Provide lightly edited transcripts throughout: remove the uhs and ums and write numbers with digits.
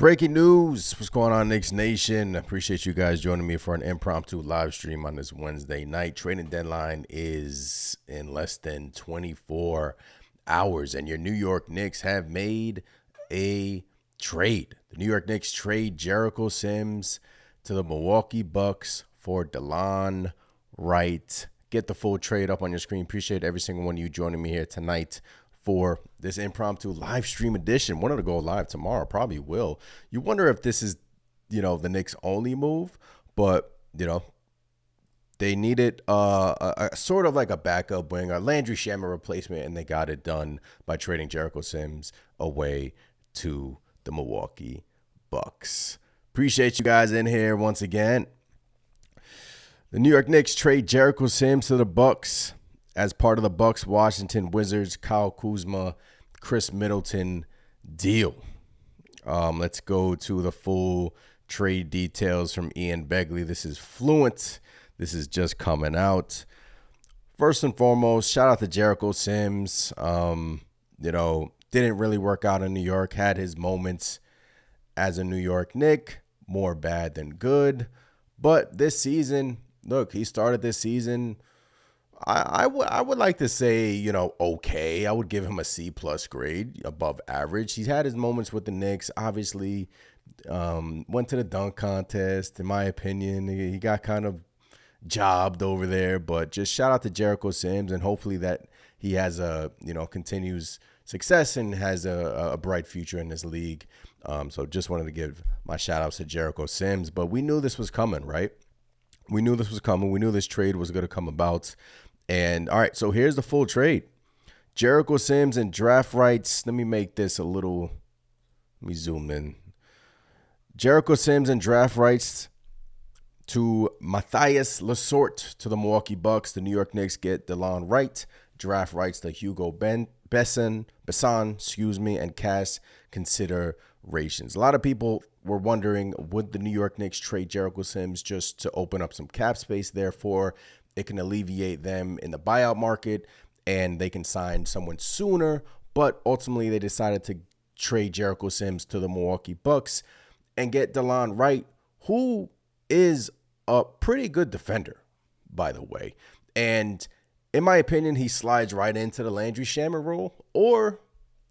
Breaking news. What's going on, Knicks Nation? I appreciate you guys joining me for an impromptu live stream on this Wednesday night. Trading deadline is in less than 24 hours, and your New York Knicks have made a trade. The New York Knicks trade Jericho Sims to the Milwaukee Bucks for Delon Wright. Get the full trade up on your screen. Appreciate every single one of you joining me here tonight for this impromptu live stream edition. Wanted to go live tomorrow, probably will. You wonder if this is, the Knicks' only move, but, they needed a sort of like a backup wing, a Landry Shamet replacement, and they got it done by trading Jericho Sims away to the Milwaukee Bucks. Appreciate you guys in here once again. The New York Knicks trade Jericho Sims to the Bucks as part of the Bucks Washington Wizards Kyle Kuzma, Chris Middleton deal. Let's go to the full trade details from Ian Begley. This is fluent. This is just coming out. First and foremost, shout out to Jericho Sims. Didn't really work out in New York. Had his moments as a New York Knick, more bad than good. But this season, look, he started this season. I would like to say, okay. I would give him a C+ grade, above average. He's had his moments with the Knicks. Obviously, went to the dunk contest. In my opinion, he got kind of jobbed over there. But just shout out to Jericho Sims, and hopefully that he has continues success and has a bright future in this league. So just wanted to give my shout outs to Jericho Sims. But we knew this was coming, right? We knew this was coming. We knew this trade was going to come about. And all right, so here's the full trade. Jericho Sims and draft rights. Let me make this a little, let me zoom in. Jericho Sims and draft rights to Matthias Lasorte to the Milwaukee Bucks. The New York Knicks get Delon Wright. Draft rights to Hugo Besson, and cash considerations. A lot of people were wondering, would the New York Knicks trade Jericho Sims just to open up some cap space? Therefore, it can alleviate them in the buyout market and they can sign someone sooner. But ultimately, they decided to trade Jericho Sims to the Milwaukee Bucks and get Delon Wright, who is a pretty good defender, by the way. And in my opinion, he slides right into the Landry Shamet role, or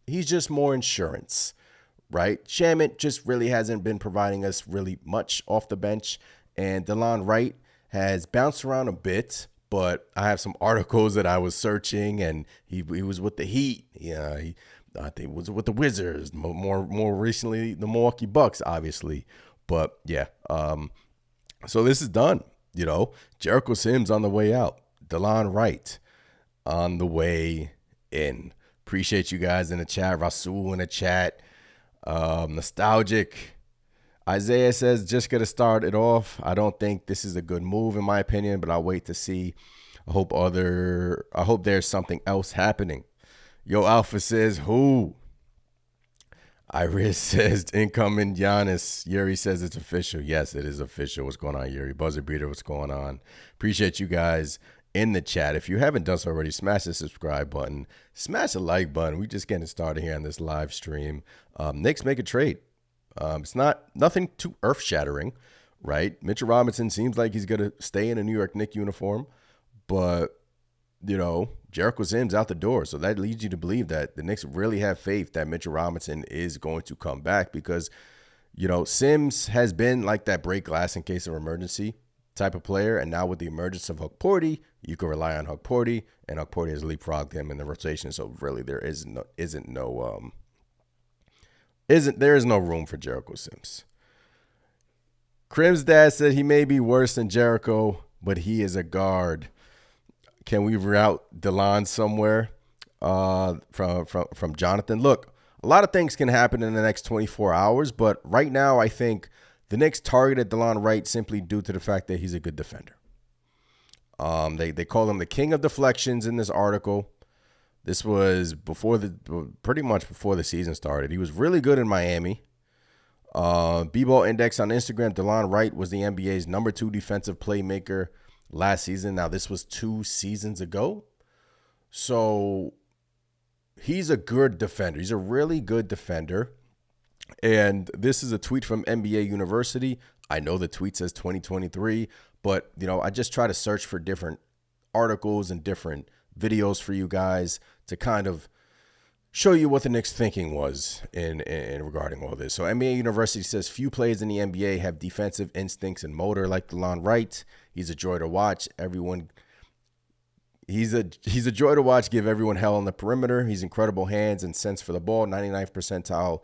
he's just more insurance, right? Shamet just really hasn't been providing us really much off the bench, and Delon Wright has bounced around a bit, but I have some articles that I was searching, and he was with the Heat. Yeah, I think was with the Wizards. More recently, the Milwaukee Bucks, obviously. But yeah, so this is done. Jericho Sims on the way out. Delon Wright on the way in. Appreciate you guys in the chat. Rasul in the chat. Nostalgic. Isaiah says, just going to start it off. I don't think this is a good move in my opinion, but I'll wait to see. I hope there's something else happening. Yo Alpha says, who? Iris says, incoming Giannis. Yuri says it's official. Yes, it is official. What's going on, Yuri? Buzzer Beater, what's going on? Appreciate you guys in the chat. If you haven't done so already, smash the subscribe button. Smash the like button. We just getting started here on this live stream. Knicks make a trade. It's nothing too earth-shattering, right? Mitchell Robinson seems like he's going to stay in a New York Knicks uniform, but, Jericho Sims out the door. So that leads you to believe that the Knicks really have faith that Mitchell Robinson is going to come back because, Sims has been like that break glass in case of emergency type of player. And now with the emergence of Hukporti, you can rely on Hukporti, and Hukporti has leapfrogged him in the rotation. So really there is no room for Jericho Sims. Crim's dad said he may be worse than Jericho, but he is a guard. Can we route Delon somewhere? From Jonathan. Look, a lot of things can happen in the next 24 hours, but right now I think the Knicks targeted Delon Wright simply due to the fact that he's a good defender. They call him the king of deflections in this article. This was pretty much before the season started. He was really good in Miami. B-Ball Index on Instagram, Delon Wright was the NBA's number 2 defensive playmaker last season. Now, this was 2 seasons ago. So he's a good defender. He's a really good defender. And this is a tweet from NBA University. I know the tweet says 2023, but I just try to search for different articles and different videos for you guys to kind of show you what the Knicks thinking was in regarding all this. So NBA University says few players in the NBA have defensive instincts and motor like Delon Wright. He's a joy to watch. He's a joy to watch. Give everyone hell on the perimeter. He's incredible hands and sense for the ball. 99th percentile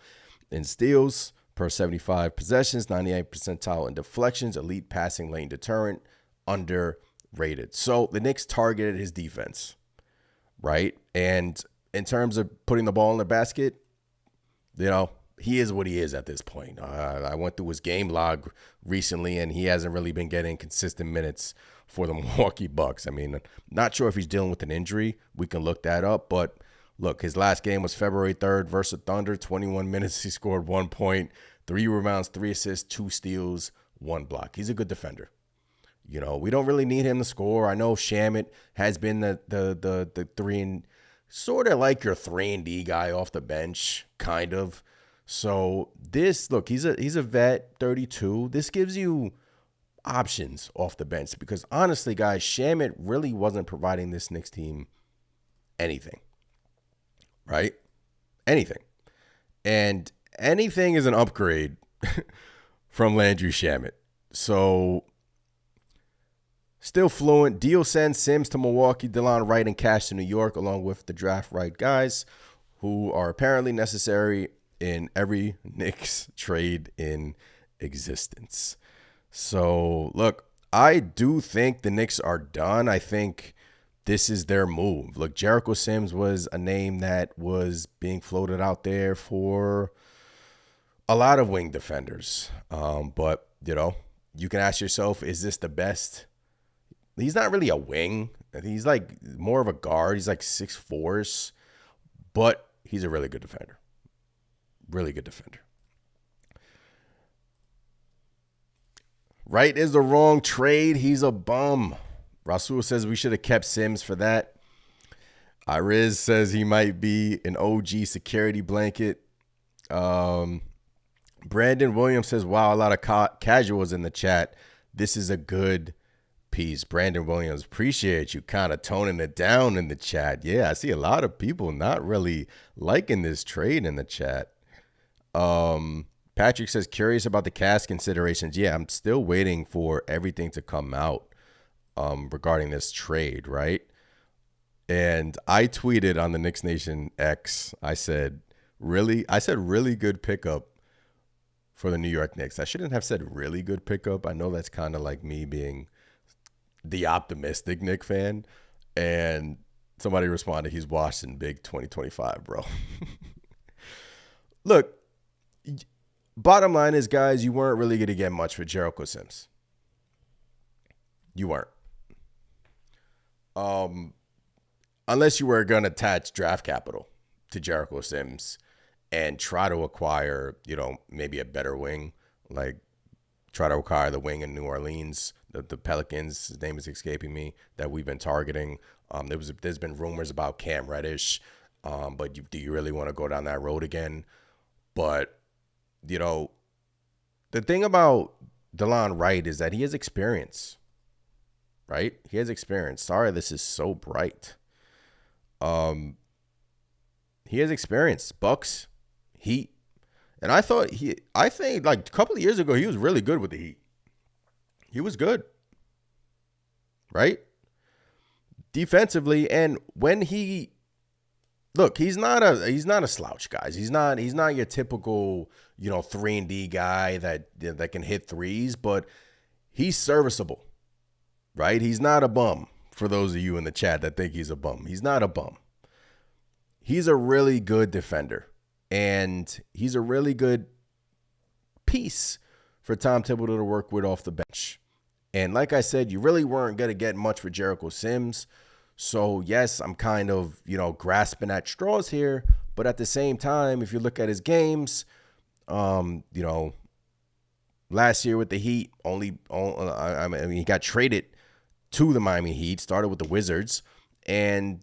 in steals per 75 possessions. 98th percentile in deflections. Elite passing lane deterrent. Underrated. So the Knicks targeted his defense, right? And in terms of putting the ball in the basket, he is what he is at this point. I went through his game log recently, and he hasn't really been getting consistent minutes for the Milwaukee Bucks. I mean, not sure if he's dealing with an injury. We can look that up. But, look, his last game was February 3rd versus Thunder. 21 minutes, he scored 1 point, 3 rebounds, 3 assists, 2 steals, 1 block. He's a good defender. We don't really need him to score. I know Shamet has been the 3 and sort of like your 3-and-D guy off the bench, kind of. So this, look, he's a vet, 32. This gives you options off the bench because honestly, guys, Shamet really wasn't providing this Knicks team anything, right? Anything. And anything is an upgrade from Landry Shamet. So still fluent. Deal sends Sims to Milwaukee, Delon Wright and Cash to New York, along with the draft right guys who are apparently necessary in every Knicks trade in existence. So, look, I do think the Knicks are done. I think this is their move. Look, Jericho Sims was a name that was being floated out there for a lot of wing defenders. But, you can ask yourself, is this the best? He's not really a wing. He's like more of a guard. He's like 6'4", but he's a really good defender. Really good defender. Wright is the wrong trade. He's a bum. Rasul says we should have kept Sims for that. Iriz says he might be an OG security blanket. Brandon Williams says, wow, a lot of casuals in the chat. This is a good piece. Brandon Williams, appreciate you kind of toning it down in the chat. Yeah, I see a lot of people not really liking this trade in the chat. Patrick says, curious about the cast considerations. Yeah, I'm still waiting for everything to come out regarding this trade, right? And I tweeted on the Knicks Nation X, I said really good pickup for the New York Knicks. I shouldn't have said really good pickup. I know that's kind of like me being the optimistic Knicks fan. And somebody responded, he's Washington big 2025, bro. Look, bottom line is, guys, you weren't really going to get much for Jericho Sims. You weren't. Unless you were going to attach draft capital to Jericho Sims and try to acquire, maybe a better wing, like try to acquire the wing in New Orleans, the Pelicans, his name is escaping me, that we've been targeting. There's been rumors about Cam Reddish, but do you really want to go down that road again? But, the thing about Delon Wright is that he has experience, right? He has experience. Sorry, this is so bright. He has experience. Bucks, Heat. And I think like a couple of years ago, he was really good with the Heat. He was good, right? Defensively. And when look, he's not a slouch, guys. He's not your typical, 3-and-D guy that can hit threes, but he's serviceable, right? He's not a bum. For those of you in the chat that think he's a bum, he's not a bum. He's a really good defender, and he's a really good piece for Tom Thibodeau to work with off the bench. And like I said, you really weren't going to get much for Jericho Sims. So, yes, I'm kind of, grasping at straws here. But at the same time, if you look at his games, last year with the Heat, he got traded to the Miami Heat, started with the Wizards, And,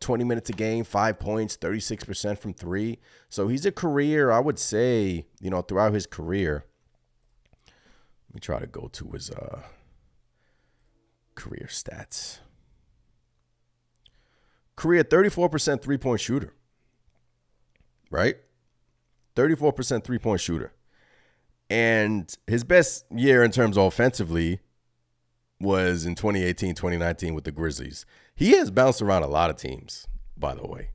20 minutes a game, 5 points, 36% from three. So he's a career, I would say, throughout his career. Let me try to go to his career stats. Career 34% three-point shooter. Right? 34% three-point shooter. And his best year in terms of offensively was in 2018, 2019 with the Grizzlies. He has bounced around a lot of teams, by the way.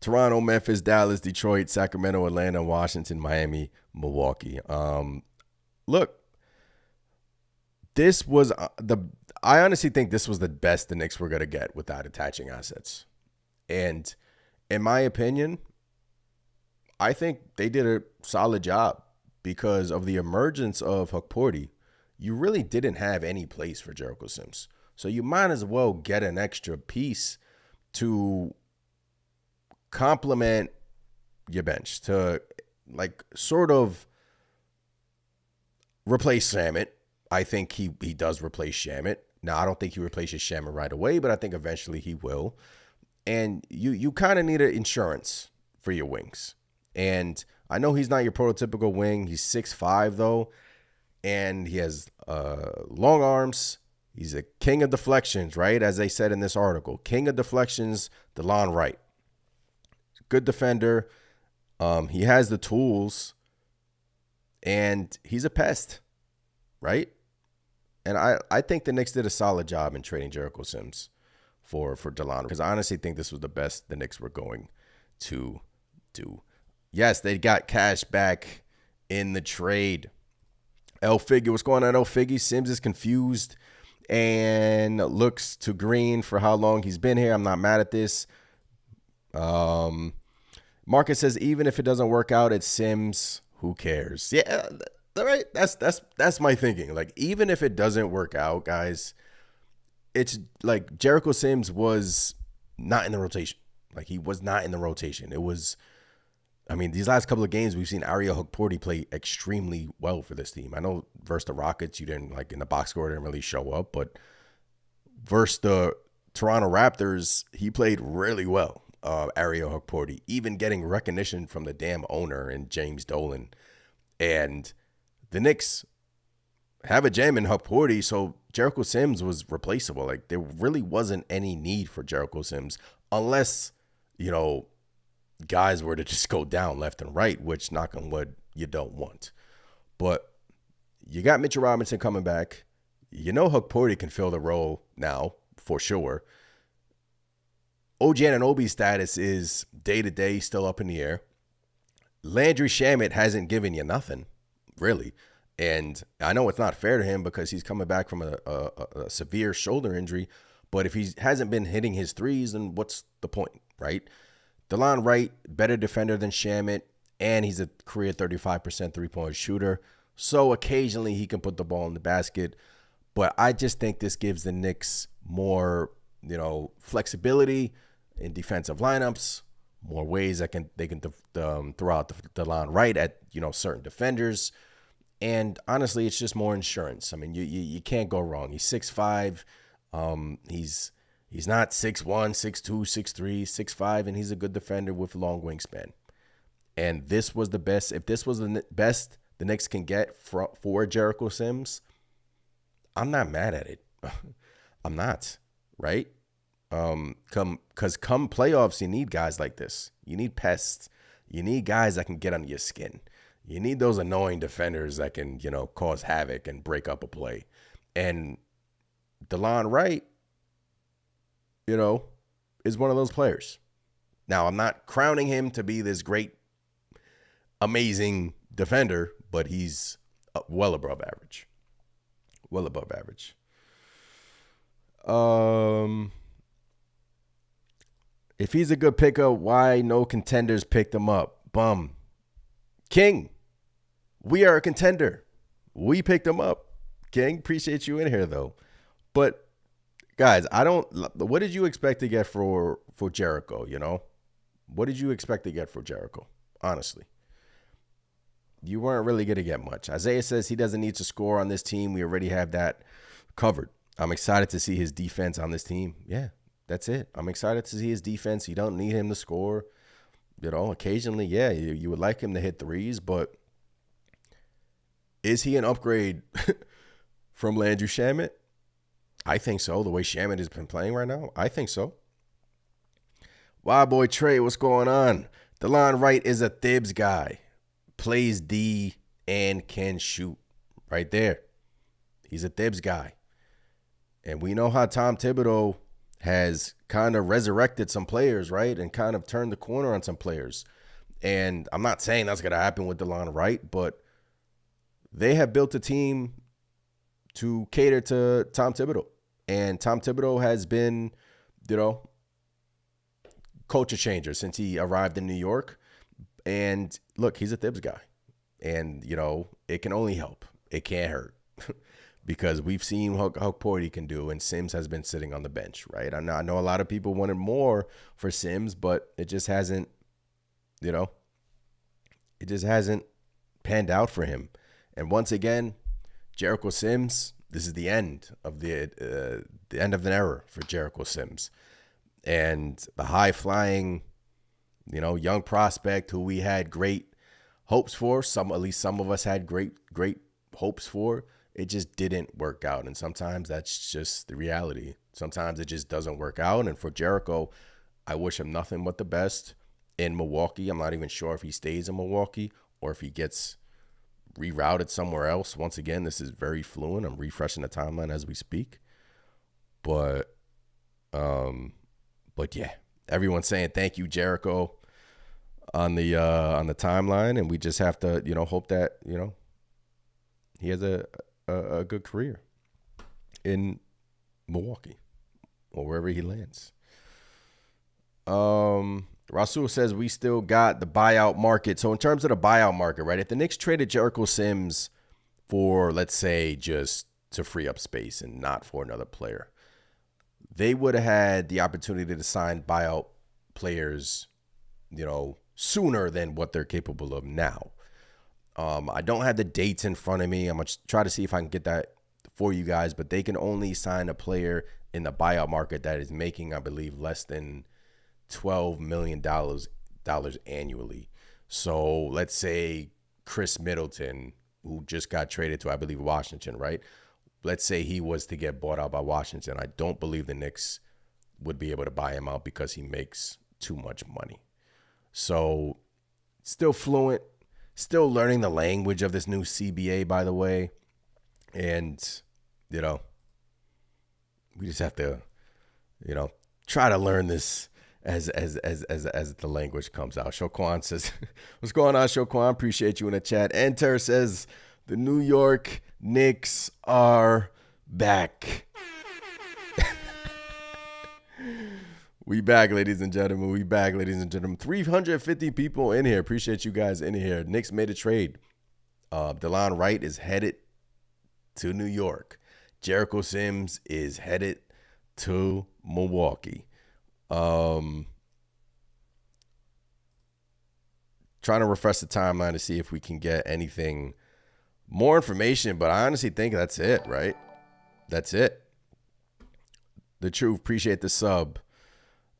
Toronto, Memphis, Dallas, Detroit, Sacramento, Atlanta, Washington, Miami, Milwaukee. Look, this was I honestly think this was the best the Knicks were going to get without attaching assets. And in my opinion, I think they did a solid job because of the emergence of Hukporti. You really didn't have any place for Jericho Sims. So you might as well get an extra piece to complement your bench, to sort of replace Shamet. I think he does replace Shamet. Now, I don't think he replaces Shamet right away, but I think eventually he will. And you kind of need an insurance for your wings. And I know he's not your prototypical wing. He's 6'5", though. And he has long arms. He's a king of deflections, right? As they said in this article. King of deflections, Delon Wright. Good defender. He has the tools. And he's a pest, right? And I think the Knicks did a solid job in trading Jericho Sims for Delon. Because I honestly think this was the best the Knicks were going to do. Yes, they got cash back in the trade. El Figgy, what's going on, El Figgy? Sims is confused and looks to green for how long he's been here. I'm not mad at this. Marcus says, even if it doesn't work out, it's Sims. Who cares? Yeah, all right. That's my thinking. Even if it doesn't work out, guys, it's like Jericho Sims was not in the rotation. He was not in the rotation. It was... these last couple of games, we've seen Ariel Hukporti play extremely well for this team. I know versus the Rockets, you didn't, in the box score, didn't really show up. But versus the Toronto Raptors, he played really well, Ariel Hukporti, even getting recognition from the damn owner and James Dolan. And the Knicks have a gem in Hukporti, so Jericho Sims was replaceable. There really wasn't any need for Jericho Sims unless, guys were to just go down left and right, which, knock on wood, you don't want. But you got Mitchell Robinson coming back. Hukporti can fill the role now, for sure. OG Anunoby's status is day-to-day, still up in the air. Landry Shamet hasn't given you nothing, really. And I know it's not fair to him because he's coming back from a severe shoulder injury. But if he hasn't been hitting his threes, then what's the point, right? Delon Wright, better defender than Shamet, and he's a career 35% three-point shooter. So occasionally he can put the ball in the basket. But I just think this gives the Knicks more, flexibility in defensive lineups, more ways they can throw out Delon Wright at, certain defenders. And honestly, it's just more insurance. You can't go wrong. He's 6'5". He's not 6'1", 6'2", 6'3", 6'5", and he's a good defender with long wingspan. And this was the best. If this was the best the Knicks can get for Jericho Sims, I'm not mad at it. I'm not, right? Because come playoffs, you need guys like this. You need pests. You need guys that can get under your skin. You need those annoying defenders that can, cause havoc and break up a play. And Delon Wright, is one of those players. Now, I'm not crowning him to be this great, amazing defender, but he's well above average. Well above average. If he's a good pickup, why no contenders picked him up? Bum. King, we are a contender. We picked him up. King, appreciate you in here, though. But, guys, what did you expect to get for Jericho, What did you expect to get for Jericho, honestly? You weren't really going to get much. Isaiah says he doesn't need to score on this team. We already have that covered. I'm excited to see his defense on this team. Yeah, That's it. I'm excited to see his defense. You don't need him to score. Occasionally, yeah, you would like him to hit threes, but is he an upgrade from Landry Shamet? I think so. The way Shamet has been playing right now, I think so. Wow, boy Trey, what's going on? Delon Wright is a Thibs guy. Plays D and can shoot. Right there. He's a Thibs guy. And we know how Tom Thibodeau has kind of resurrected some players, right? And kind of turned the corner on some players. And I'm not saying that's going to happen with Delon Wright, but they have built a team to cater to Tom Thibodeau. And Tom Thibodeau has been, culture changer since he arrived in New York. And look, he's a Thibs guy. And, it can only help. It can't hurt. Because we've seen how poor he can do, and Sims has been sitting on the bench, right? I know a lot of people wanted more for Sims, but it just hasn't, it just hasn't panned out for him. And once again, Jericho Sims, this is the end of the end of an era for Jericho Sims. And the high-flying, young prospect who we had great hopes for, at least some of us had great hopes for, it just didn't work out. And sometimes that's just the reality. Sometimes it just doesn't work out. And for Jericho, I wish him nothing but the best in Milwaukee. I'm not even sure if he stays in Milwaukee or if he gets rerouted somewhere else. Once again, this is very fluent. I'm refreshing the timeline as we speak. But yeah, everyone's saying thank you, Jericho, on the timeline, and we just have to, hope that, he has a good career in Milwaukee or wherever he lands. Rasul says we still got the buyout market. So in terms of the buyout market, right, if the Knicks traded Jericho Sims for, let's say, just to free up space and not for another player, they would have had the opportunity to sign buyout players, sooner than what they're capable of now. I don't have the dates in front of me. I'm going to try to see if I can get that for you guys, but they can only sign a player in the buyout market that is making, I believe, less than $12 million annually. So let's say Chris Middleton, who just got traded to, I believe, Washington, right? Let's say he was to get bought out by Washington. I don't believe the Knicks would be able to buy him out because he makes too much money. So still fluent, still learning the language of this new CBA, by the way. And, we just have to, try to learn this as the language comes out. Shoquan says, what's going on, Shoquan? Appreciate you in the chat. Enter says, the New York Knicks are back. We back, ladies and gentlemen. We back, ladies and gentlemen. 350 people in here. Appreciate you guys in here. Knicks made a trade. Delon Wright is headed to New York. Jericho Sims is headed to Milwaukee. Trying to refresh the timeline to see if we can get anything more information, but I honestly think that's it, right? That's it. The truth. Appreciate the sub.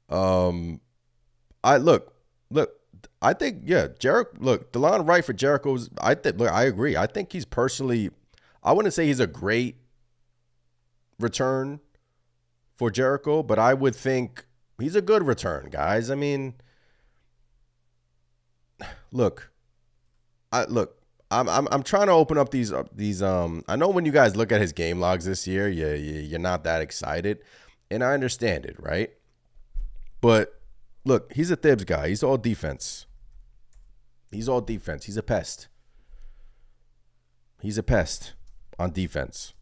I think, yeah, Delon Wright for Jericho's, I agree. I think he's personally, I wouldn't say he's a great return for Jericho, but I would think he's a good return, guys. I mean, I'm trying to open up these I know when you guys look at his game logs this year, you're not that excited, and I understand it, right? But look, he's a Thibs guy. He's all defense. He's all defense. He's a pest. He's a pest on defense.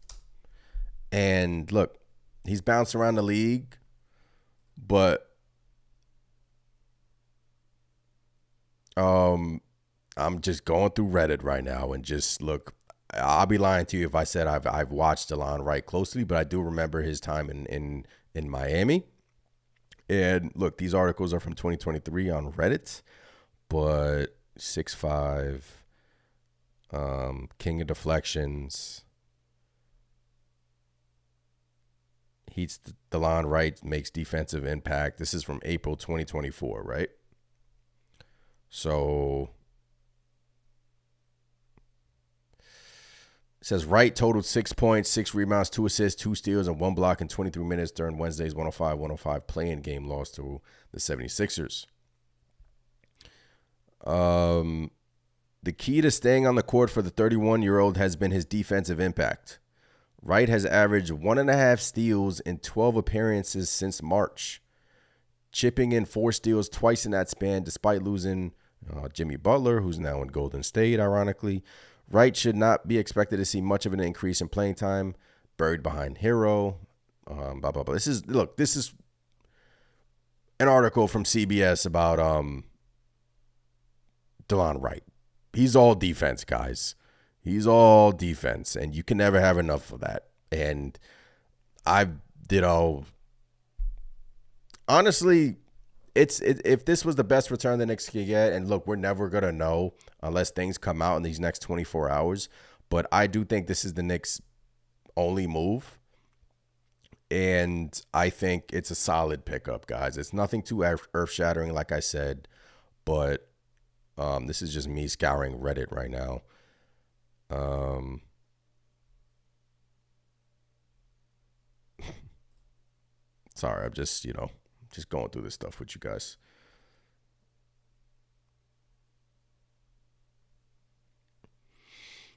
And look, he's bounced around the league, but I'm just going through Reddit right now and just look. I'll be lying to you if I said I've watched Delon Wright closely, but I do remember his time in Miami. And look, these articles are from 2023 on Reddit, but 6'5", king of deflections. He's Delon Wright makes defensive impact. This is from April 2024, right? So it says Wright totaled 6 points, 6 rebounds, 2 assists, 2 steals, and 1 block in 23 minutes during Wednesday's 105-105 play-in game loss to the 76ers. The key to staying on the court for the 31-year-old has been his defensive impact. Wright has averaged 1.5 steals in 12 appearances since March, chipping in 4 steals twice in that span despite losing Jimmy Butler, who's now in Golden State, ironically. Wright should not be expected to see much of an increase in playing time, buried behind Hero, blah, blah, blah. This is an article from CBS about Delon Wright. He's all defense, guys. He's all defense, and you can never have enough of that. And honestly, if this was the best return the Knicks could get, and look, we're never going to know unless things come out in these next 24 hours, but I do think this is the Knicks' only move, and I think it's a solid pickup, guys. It's nothing too earth-shattering, like I said, but this is just me scouring Reddit right now. Sorry, I'm just going through this stuff with you guys.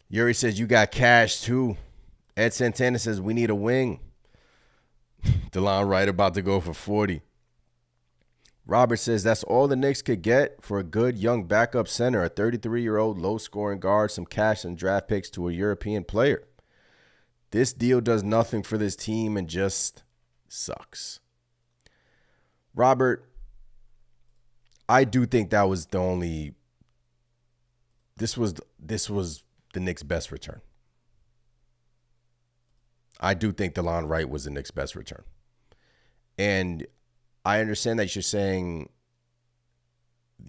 Yuri says, you got cash too. Ed Santana says, we need a wing. Delon Wright about to go for 40. Robert says, that's all the Knicks could get for a good young backup center, a 33-year-old low-scoring guard, some cash and draft picks to a European player. This deal does nothing for this team and just sucks. Robert, I do think that was the only – this was the Knicks' best return. I do think Delon Wright was the Knicks' best return. And I understand that you're saying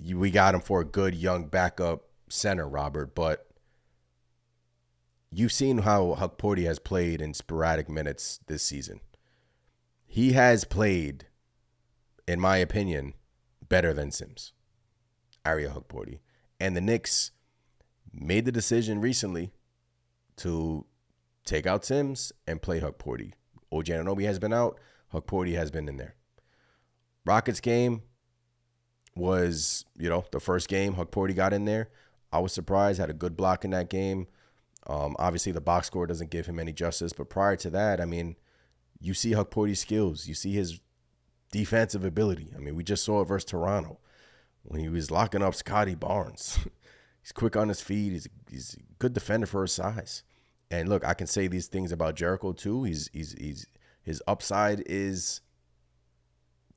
we got him for a good young backup center, Robert, but you've seen how Hukporti has played in sporadic minutes this season. He has played, in my opinion, better than Sims, Ariel Hukporti. And the Knicks made the decision recently to take out Sims and play Hukporti. OG Anunoby has been out. Hukporti has been in there. Rockets game was, the first game Hukporti got in there. I was surprised, had a good block in that game. Obviously, the box score doesn't give him any justice. But prior to that, you see Hukporti's skills. You see his defensive ability. We just saw it versus Toronto when he was locking up Scotty Barnes. He's quick on his feet. He's a good defender for his size. And look, I can say these things about Jericho too. His upside is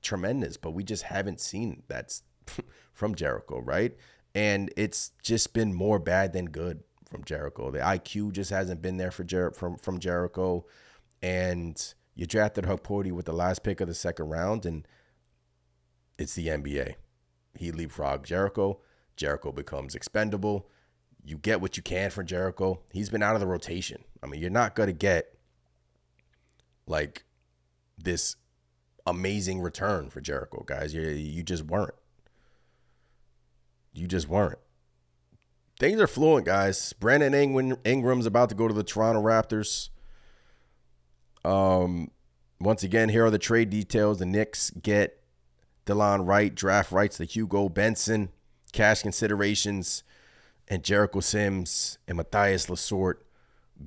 tremendous, but we just haven't seen that from Jericho, right? And it's just been more bad than good from Jericho. The IQ just hasn't been there from Jericho. And you drafted Hukporti with the last pick of the second round, and it's the NBA. He leapfrogged Jericho. Jericho becomes expendable. You get what you can from Jericho. He's been out of the rotation. You're not going to get like this amazing return for Jericho, guys. You just weren't. You just weren't. Things are fluent, guys. Brandon Ingram's about to go to the Toronto Raptors. Once again, here are the trade details. The Knicks get Delon Wright, draft rights to Hugo Benson, cash considerations, and Jericho Sims and Matthias Lesort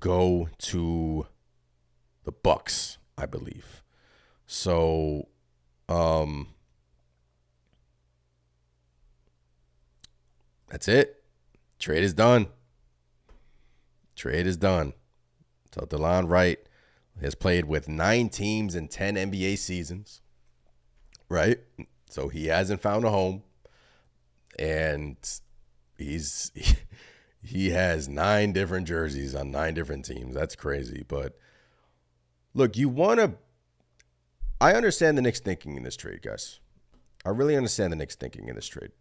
go to the Bucks, I believe. So, that's it. Trade is done. Trade is done. So Delon Wright has played with 9 teams in 10 NBA seasons, right? So he hasn't found a home, and he has 9 different jerseys on 9 different teams. That's crazy. But look, I understand the Knicks thinking in this trade, guys. I really understand the Knicks thinking in this trade.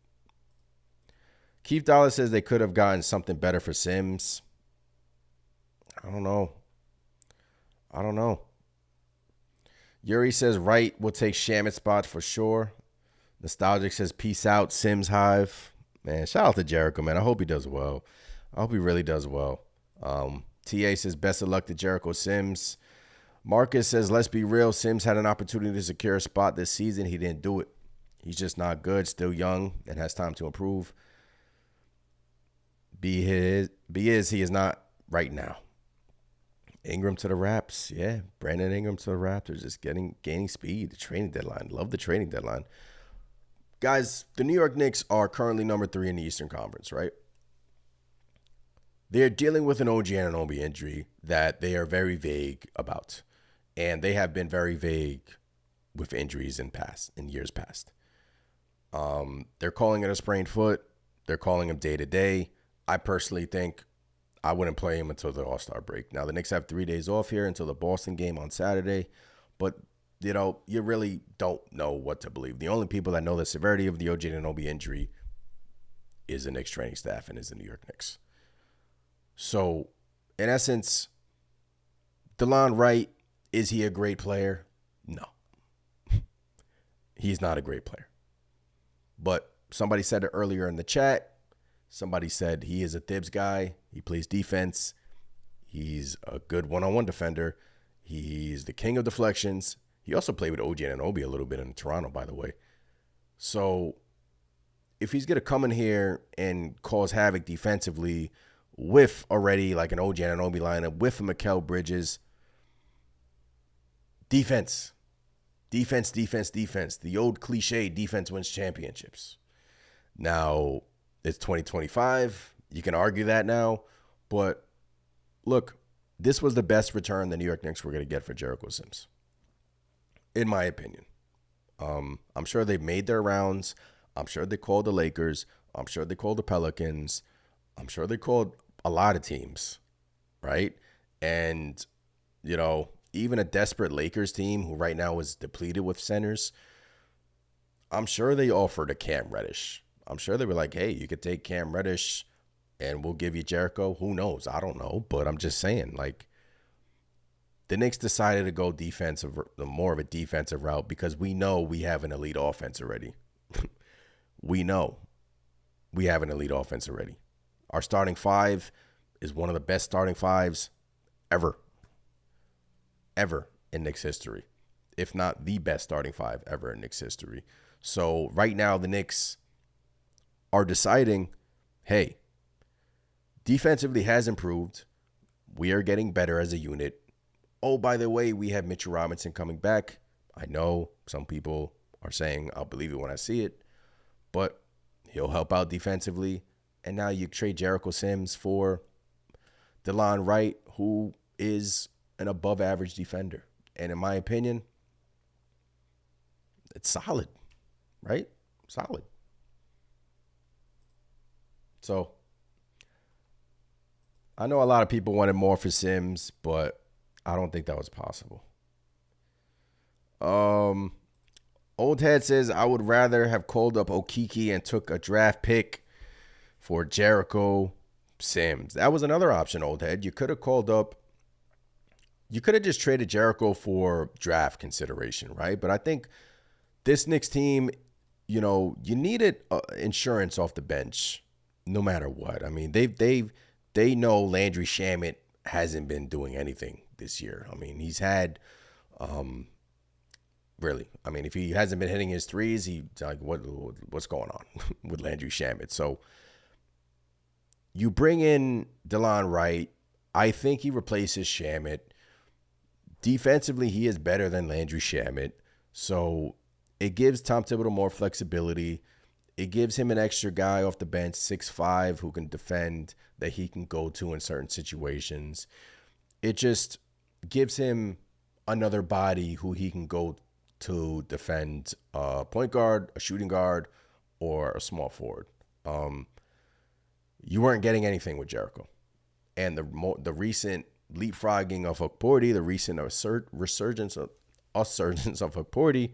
Keith Dollar says they could have gotten something better for Sims. I don't know. Yuri says Wright will take Shamit's spot for sure. Nostalgic says peace out, Sims Hive. Man, shout out to Jericho, man. I hope he does well. I hope he really does well. TA says best of luck to Jericho Sims. Marcus says, let's be real. Sims had an opportunity to secure a spot this season. He didn't do it. He's just not good, still young, and has time to improve. He is not right now. Ingram to the Raps. Yeah, Brandon Ingram to the Raptors. Just gaining speed. The trading deadline. Love the trading deadline. Guys, the New York Knicks are currently number 3 in the Eastern Conference, right? They're dealing with an OG Anunoby injury that they are very vague about. And they have been very vague with injuries in years past. They're calling it a sprained foot. They're calling him day-to-day. I personally think I wouldn't play him until the All-Star break. Now, the Knicks have 3 days off here until the Boston game on Saturday. But, you really don't know what to believe. The only people that know the severity of the OG Anunoby injury is the Knicks training staff and is the New York Knicks. So, in essence, Delon Wright, is he a great player? No. He's not a great player. But somebody said it earlier in the chat. Somebody said he is a Thibs guy. He plays defense. He's a good one-on-one defender. He's the king of deflections. He also played with OG Anunoby a little bit in Toronto, by the way. So if he's going to come in here and cause havoc defensively with already like an OG Anunoby lineup, with a Mikal Bridges, defense. The old cliche, defense wins championships. Now, it's 2025. You can argue that now. But, look, this was the best return the New York Knicks were going to get for Jericho Sims, in my opinion. I'm sure they've made their rounds. I'm sure they called the Lakers. I'm sure they called the Pelicans. I'm sure they called a lot of teams, right? And, even a desperate Lakers team who right now is depleted with centers, I'm sure they offered a Cam Reddish. I'm sure they were like, hey, you could take Cam Reddish and we'll give you Jericho. Who knows? I don't know. But I'm just saying, the Knicks decided to go more of a defensive route because we know we have an elite offense already. We know we have an elite offense already. Our starting 5 is one of the best starting 5s ever in Knicks history, if not the best starting 5 ever in Knicks history. So right now the Knicks are deciding, hey, defensively has improved. We are getting better as a unit. Oh, by the way, we have Mitchell Robinson coming back. I know some people are saying, I'll believe it when I see it, but he'll help out defensively. And now you trade Jericho Sims for Delon Wright, who is an above-average defender. And in my opinion, it's solid, right? Solid. So I know a lot of people wanted more for Sims, but I don't think that was possible. Old Head says, I would rather have called up Okiki and took a draft pick for Jericho Sims. That was another option, Old Head. You could have just traded Jericho for draft consideration, right? But I think this Knicks team, you needed insurance off the bench no matter what. I mean, they know Landry Shamet hasn't been doing anything this year. I mean, he's had really. I mean, if he hasn't been hitting his threes, what's going on with Landry Shamet? So you bring in Delon Wright. I think he replaces Shamet. Defensively, he is better than Landry Shamet. So it gives Tom Thibodeau more flexibility. It gives him an extra guy off the bench, 6'5", who can defend, that he can go to in certain situations. It just gives him another body who he can go to defend a point guard, a shooting guard, or a small forward. You weren't getting anything with Jericho. And the recent leapfrogging of Okporti, the recent resurgence of Okporti,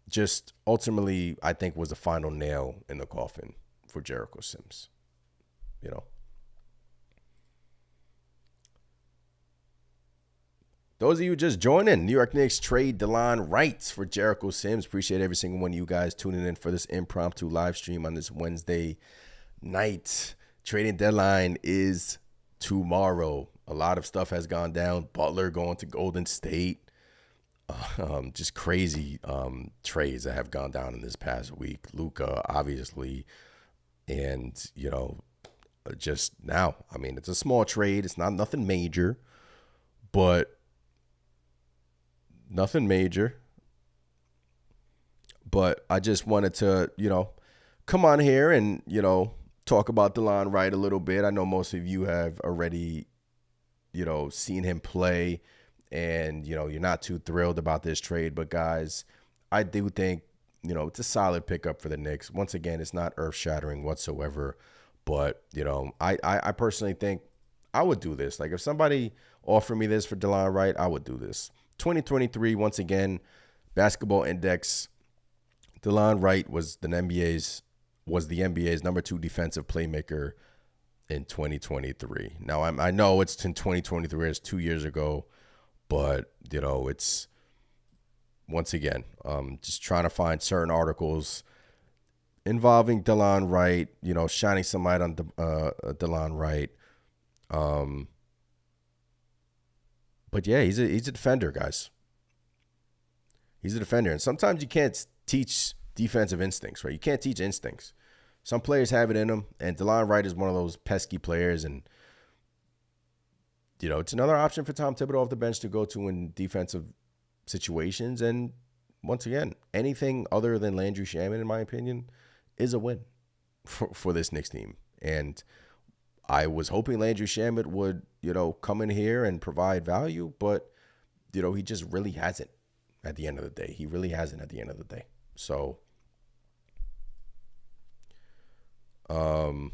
just ultimately, I think, was the final nail in the coffin for Jericho Sims. Those of you just joining, New York Knicks trade Delon Wright for Jericho Sims. Appreciate every single one of you guys tuning in for this impromptu live stream on this Wednesday night. Trading deadline is tomorrow. A lot of stuff has gone down. Butler going to Golden State. Just crazy trades that have gone down in this past week. Luka, obviously. And, just now, I mean, it's a small trade. It's not nothing major, but nothing major. But I just wanted to, come on here and, talk about Delon Wright a little bit. I know most of you have already, seen him play and, you're not too thrilled about this trade. But, guys, I do think, it's a solid pickup for the Knicks. Once again, it's not earth-shattering whatsoever. But, I personally think I would do this. Like, if somebody offered me this for Delon Wright, I would do this. 2023, once again, Basketball Index, Delon Wright was the NBA's number 2 defensive playmaker in 2023. Now, I know it's in 2023, it's 2 years ago, but, it's, once again, just trying to find certain articles involving Delon Wright, shining some light on Delon Wright. But yeah, he's a defender, guys. He's a defender. And sometimes you can't teach defensive instincts, right? You can't teach instincts. Some players have it in them, and Delon Wright is one of those pesky players. And, it's another option for Tom Thibodeau off the bench to go to in defensive situations. And once again, anything other than Landry Shamet, in my opinion, is a win for this Knicks team. And I was hoping Landry Shamet would, come in here and provide value, but, he just really hasn't at the end of the day. He really hasn't at the end of the day. So, all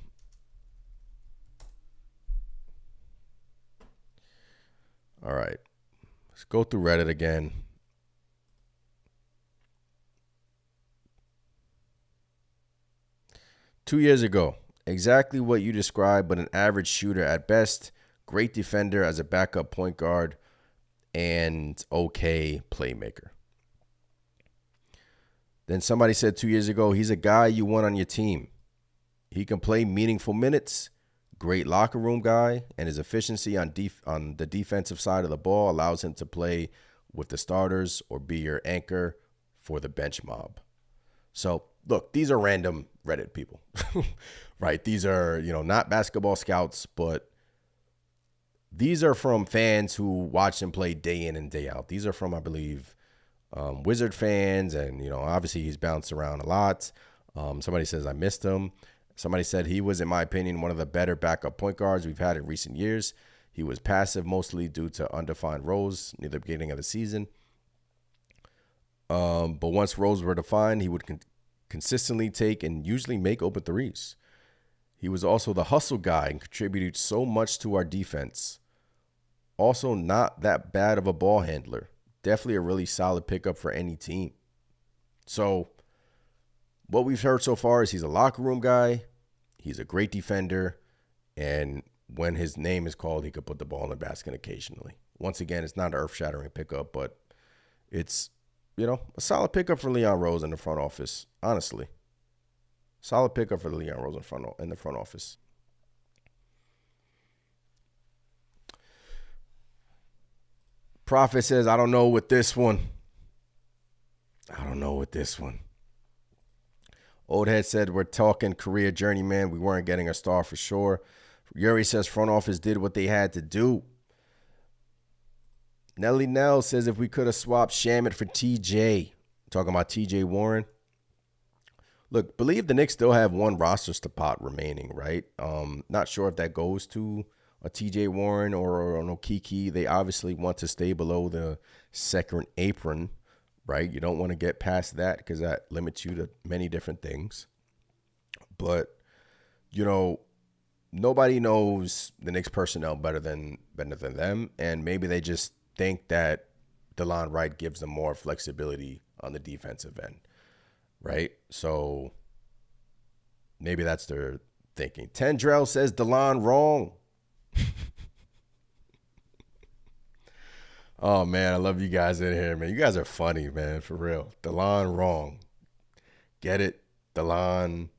right. Let's go through Reddit again. Two years ago, exactly what you described, but an average shooter at best, great defender as a backup point guard, and okay playmaker. Then somebody said 2 years ago, he's a guy you want on your team. He can play meaningful minutes, great locker room guy, and his efficiency on the defensive side of the ball allows him to play with the starters or be your anchor for the bench mob. So, look, these are random Reddit people, right? These are, not basketball scouts, but these are from fans who watch him play day in and day out. These are from, I believe, Wizard fans, and, obviously he's bounced around a lot. Somebody says, I missed him. Somebody said he was, in my opinion, one of the better backup point guards we've had in recent years. He was passive, mostly due to undefined roles near the beginning of the season. But once roles were defined, he would consistently take and usually make open threes. He was also the hustle guy and contributed so much to our defense. Also not that bad of a ball handler. Definitely a really solid pickup for any team. So what we've heard so far is he's a locker room guy. He's a great defender. And when his name is called, he could put the ball in the basket occasionally. Once again, it's not an earth-shattering pickup, but it's, a solid pickup for Leon Rose in the front office, honestly. Solid pickup for Leon Rose in the front office. Prophet says, I don't know with this one. Old Head said, we're talking career journeyman. We weren't getting a star for sure. Yuri says, front office did what they had to do. Nelly Nell says, if we could have swapped Shamet for TJ. Talking about TJ Warren. Look, believe the Knicks still have one roster spot remaining, right? Not sure if that goes to a TJ Warren or an Okiki. They obviously want to stay below the second apron, right? You don't want to get past that because that limits you to many different things. But, nobody knows the Knicks personnel better than them, and maybe they just think that Delon Wright gives them more flexibility on the defensive end, right? So maybe that's their thinking. Tendrell says Delon wrong. Oh man, I love you guys in here, man. You guys are funny, man, for real. Delon wrong. Get it? Delon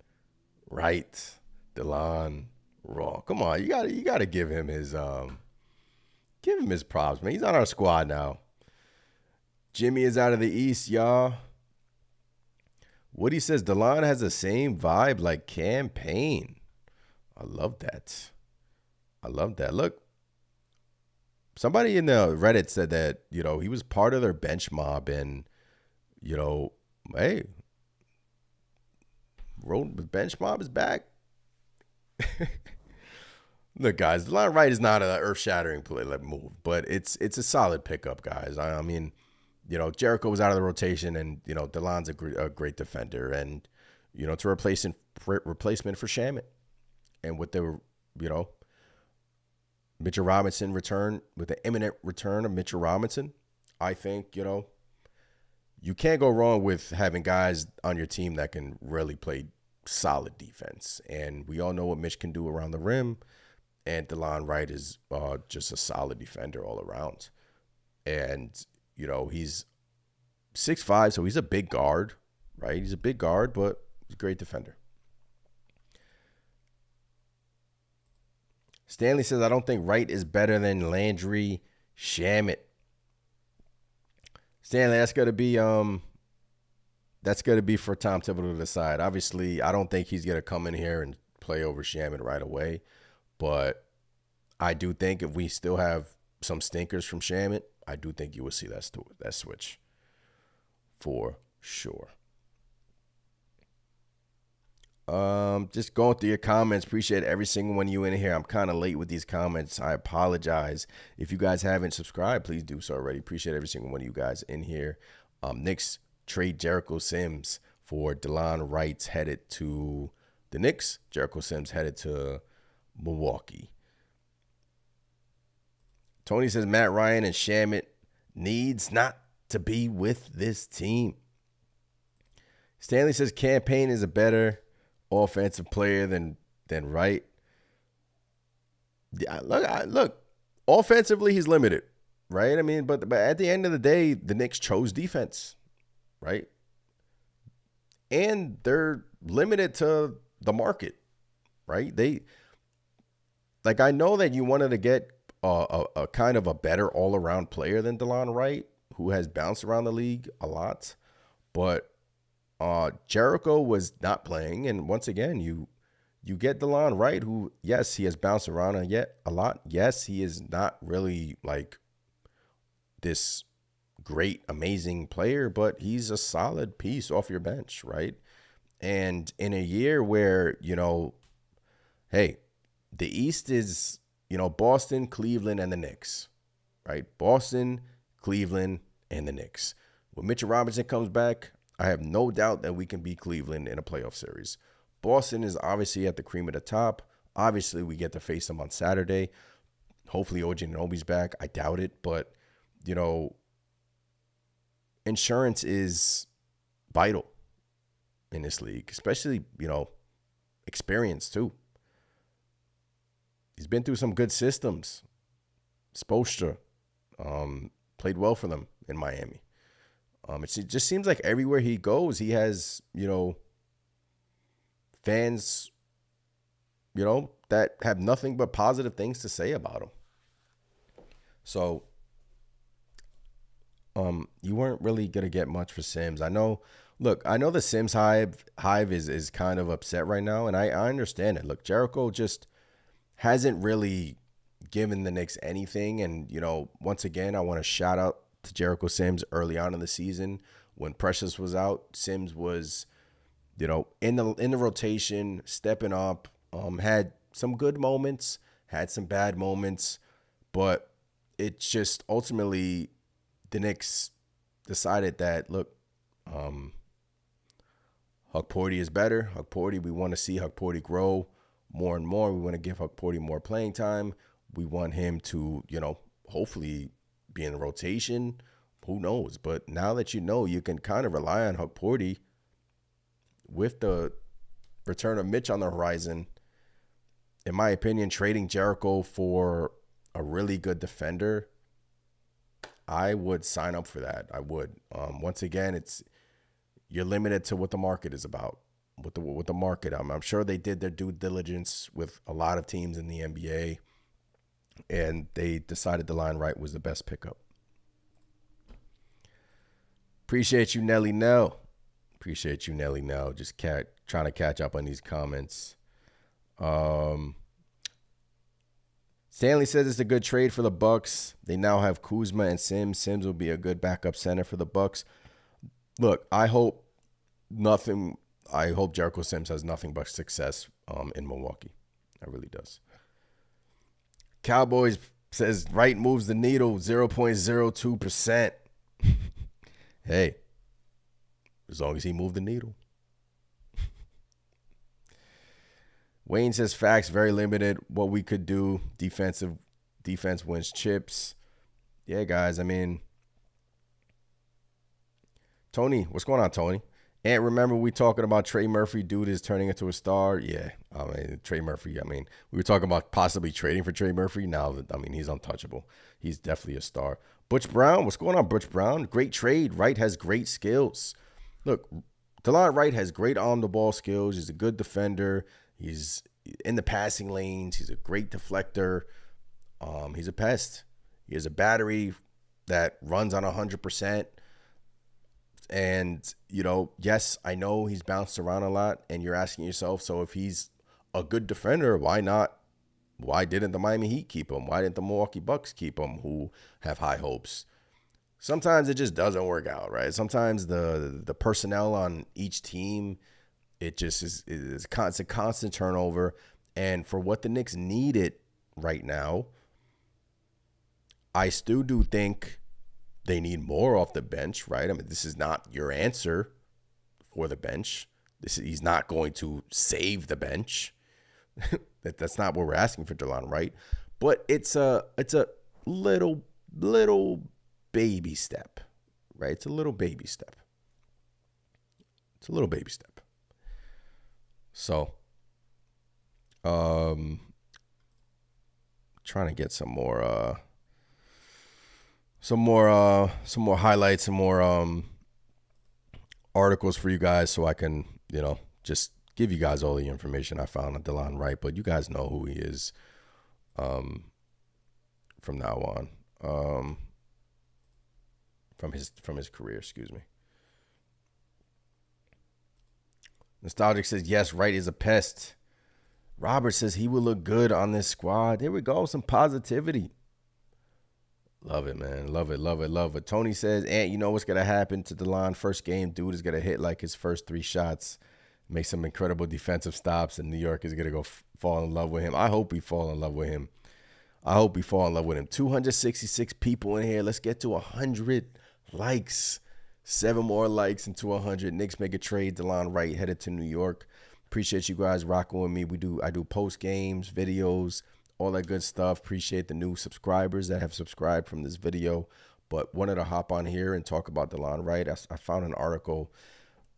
right. Delon wrong. Come on, you gotta give him his props, man. He's on our squad now. Jimmy is out of the East, y'all. Woody says Delon has the same vibe like Campaign. I love that. I love that. Look, somebody in the Reddit said that, he was part of their bench mob and, hey, road bench mob is back. Look, guys, Delon Wright is not an earth-shattering move, but it's a solid pickup, guys. I mean, Jericho was out of the rotation, and Delon's a great defender, and it's a replacement for Shamit, and with the Mitchell Robinson return, with the imminent return of Mitchell Robinson, I think you can't go wrong with having guys on your team that can really play solid defense, and we all know what Mitch can do around the rim. And Delon Wright is just a solid defender all around. And, he's 6'5", so he's a big guard, right? He's a big guard, but he's a great defender. Stanley says, I don't think Wright is better than Landry Shamet. Stanley, that's gonna be for Tom Thibodeau to decide. Obviously, I don't think he's gonna come in here and play over Shamet right away. But I do think if we still have some stinkers from Shamit, I do think you will see that switch for sure. Just going through your comments. Appreciate every single one of you in here. I'm kind of late with these comments. I apologize. If you guys haven't subscribed, please do so already. Appreciate every single one of you guys in here. Knicks trade Jericho Sims for Delon Wright headed to the Knicks. Jericho Sims headed to Milwaukee. Tony says Matt Ryan and Shamit needs not to be with this team. Stanley says Campaign is a better offensive player than Wright. Yeah, look, offensively he's limited, right? I mean, but at the end of the day, the Knicks chose defense, right? And they're limited to the market, right? I know that you wanted to get a kind of a better all-around player than Delon Wright, who has bounced around the league a lot. But Jericho was not playing, and once again, you get Delon Wright, who, yes, he has bounced around a lot. Yes, he is not really like this great, amazing player, but he's a solid piece off your bench, right? And in a year where, hey, the East is, Boston, Cleveland, and the Knicks, right? Boston, Cleveland, and the Knicks. When Mitchell Robinson comes back, I have no doubt that we can beat Cleveland in a playoff series. Boston is obviously at the cream of the top. Obviously, we get to face them on Saturday. Hopefully, OG Anunoby's back. I doubt it, but, insurance is vital in this league, especially, experience too. He's been through some good systems. Spoelstra played well for them in Miami. It just seems like everywhere he goes, he has, fans, that have nothing but positive things to say about him. So, you weren't really going to get much for Sims. I know the Sims hive is kind of upset right now, and I understand it. Look, Jericho just hasn't really given the Knicks anything. And, once again, I want to shout out to Jericho Sims early on in the season when Precious was out. Sims was, in the rotation, stepping up, had some good moments, had some bad moments, but it's just ultimately the Knicks decided that, look, Hukporti is better. We want to see Hukporti grow more and more. We want to give Hukporti more playing time. We want him to, hopefully be in the rotation. Who knows? But now that you can kind of rely on Hukporti with the return of Mitch on the horizon. In my opinion, trading Jericho for a really good defender, I would sign up for that. I would. Once again, you're limited to what the market is about. With the market, I'm sure they did their due diligence with a lot of teams in the NBA, and they decided Delon Wright was the best pickup. Appreciate you, Nelly Nell. Appreciate you, Nelly Nell. Just trying to catch up on these comments. Stanley says it's a good trade for the Bucks. They now have Kuzma and Sims. Sims will be a good backup center for the Bucks. Look, I hope Jericho Sims has nothing but success in Milwaukee. That really does. Cowboys says Wright moves the needle 0.02%. Hey, as long as he moved the needle. Wayne says facts, very limited. What we could do, defense wins chips. Yeah, guys, I mean, Tony, what's going on, Tony? And remember we talking about Trey Murphy, dude is turning into a star. Yeah, I mean, Trey Murphy, we were talking about possibly trading for Trey Murphy. Now, he's untouchable. He's definitely a star. Butch Brown, what's going on, Butch Brown? Great trade. Wright has great skills. Look, Delon Wright has great on-the-ball skills. He's a good defender. He's in the passing lanes. He's a great deflector. He's a pest. He has a battery that runs on 100%. And, yes, I know he's bounced around a lot. And you're asking yourself, so if he's a good defender, why not? Why didn't the Miami Heat keep him? Why didn't the Milwaukee Bucks keep him, who have high hopes? Sometimes it just doesn't work out, right? Sometimes the personnel on each team, it just is it's a constant turnover. And for what the Knicks needed right now, I still do think they need more off the bench, right? I mean, this is not your answer for the bench. He's not going to save the bench. That's not what we're asking for Delon Wright. But it's a little baby step, right? It's a little baby step. So, trying to get some more highlights, some more articles for you guys, so I can just give you guys all the information I found on Delon Wright. But you guys know who he is from now on, from his career. Excuse me. Nostalgic says, yes, Wright is a pest. Robert says he will look good on this squad. There we go. Some positivity. Love it, man. Love it. Tony says, Ant, you know what's going to happen to Delon? First game, dude is going to hit like his first 3 shots, make some incredible defensive stops, and New York is going to go fall in love with him. I hope we fall in love with him. 266 people in here. Let's get to 100 likes. 7 more likes into 100. Knicks make a trade. Delon Wright headed to New York. Appreciate you guys rocking with me. I do post games, videos, all that good stuff. Appreciate the new subscribers that have subscribed from this video. But wanted to hop on here and talk about Delon Wright. I found an article.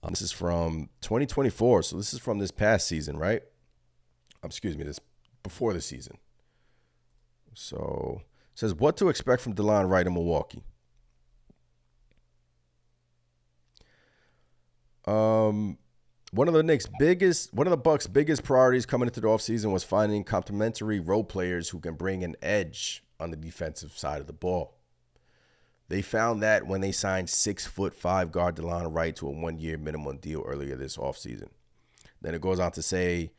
This is from 2024. So this is from this past season, right? This before the season. So it says what to expect from Delon Wright in Milwaukee. One of the Bucks' biggest priorities coming into the offseason was finding complementary role players who can bring an edge on the defensive side of the ball. They found that when they signed 6'5" guard Delon Wright to a 1-year minimum deal earlier this offseason. Then it goes on to say,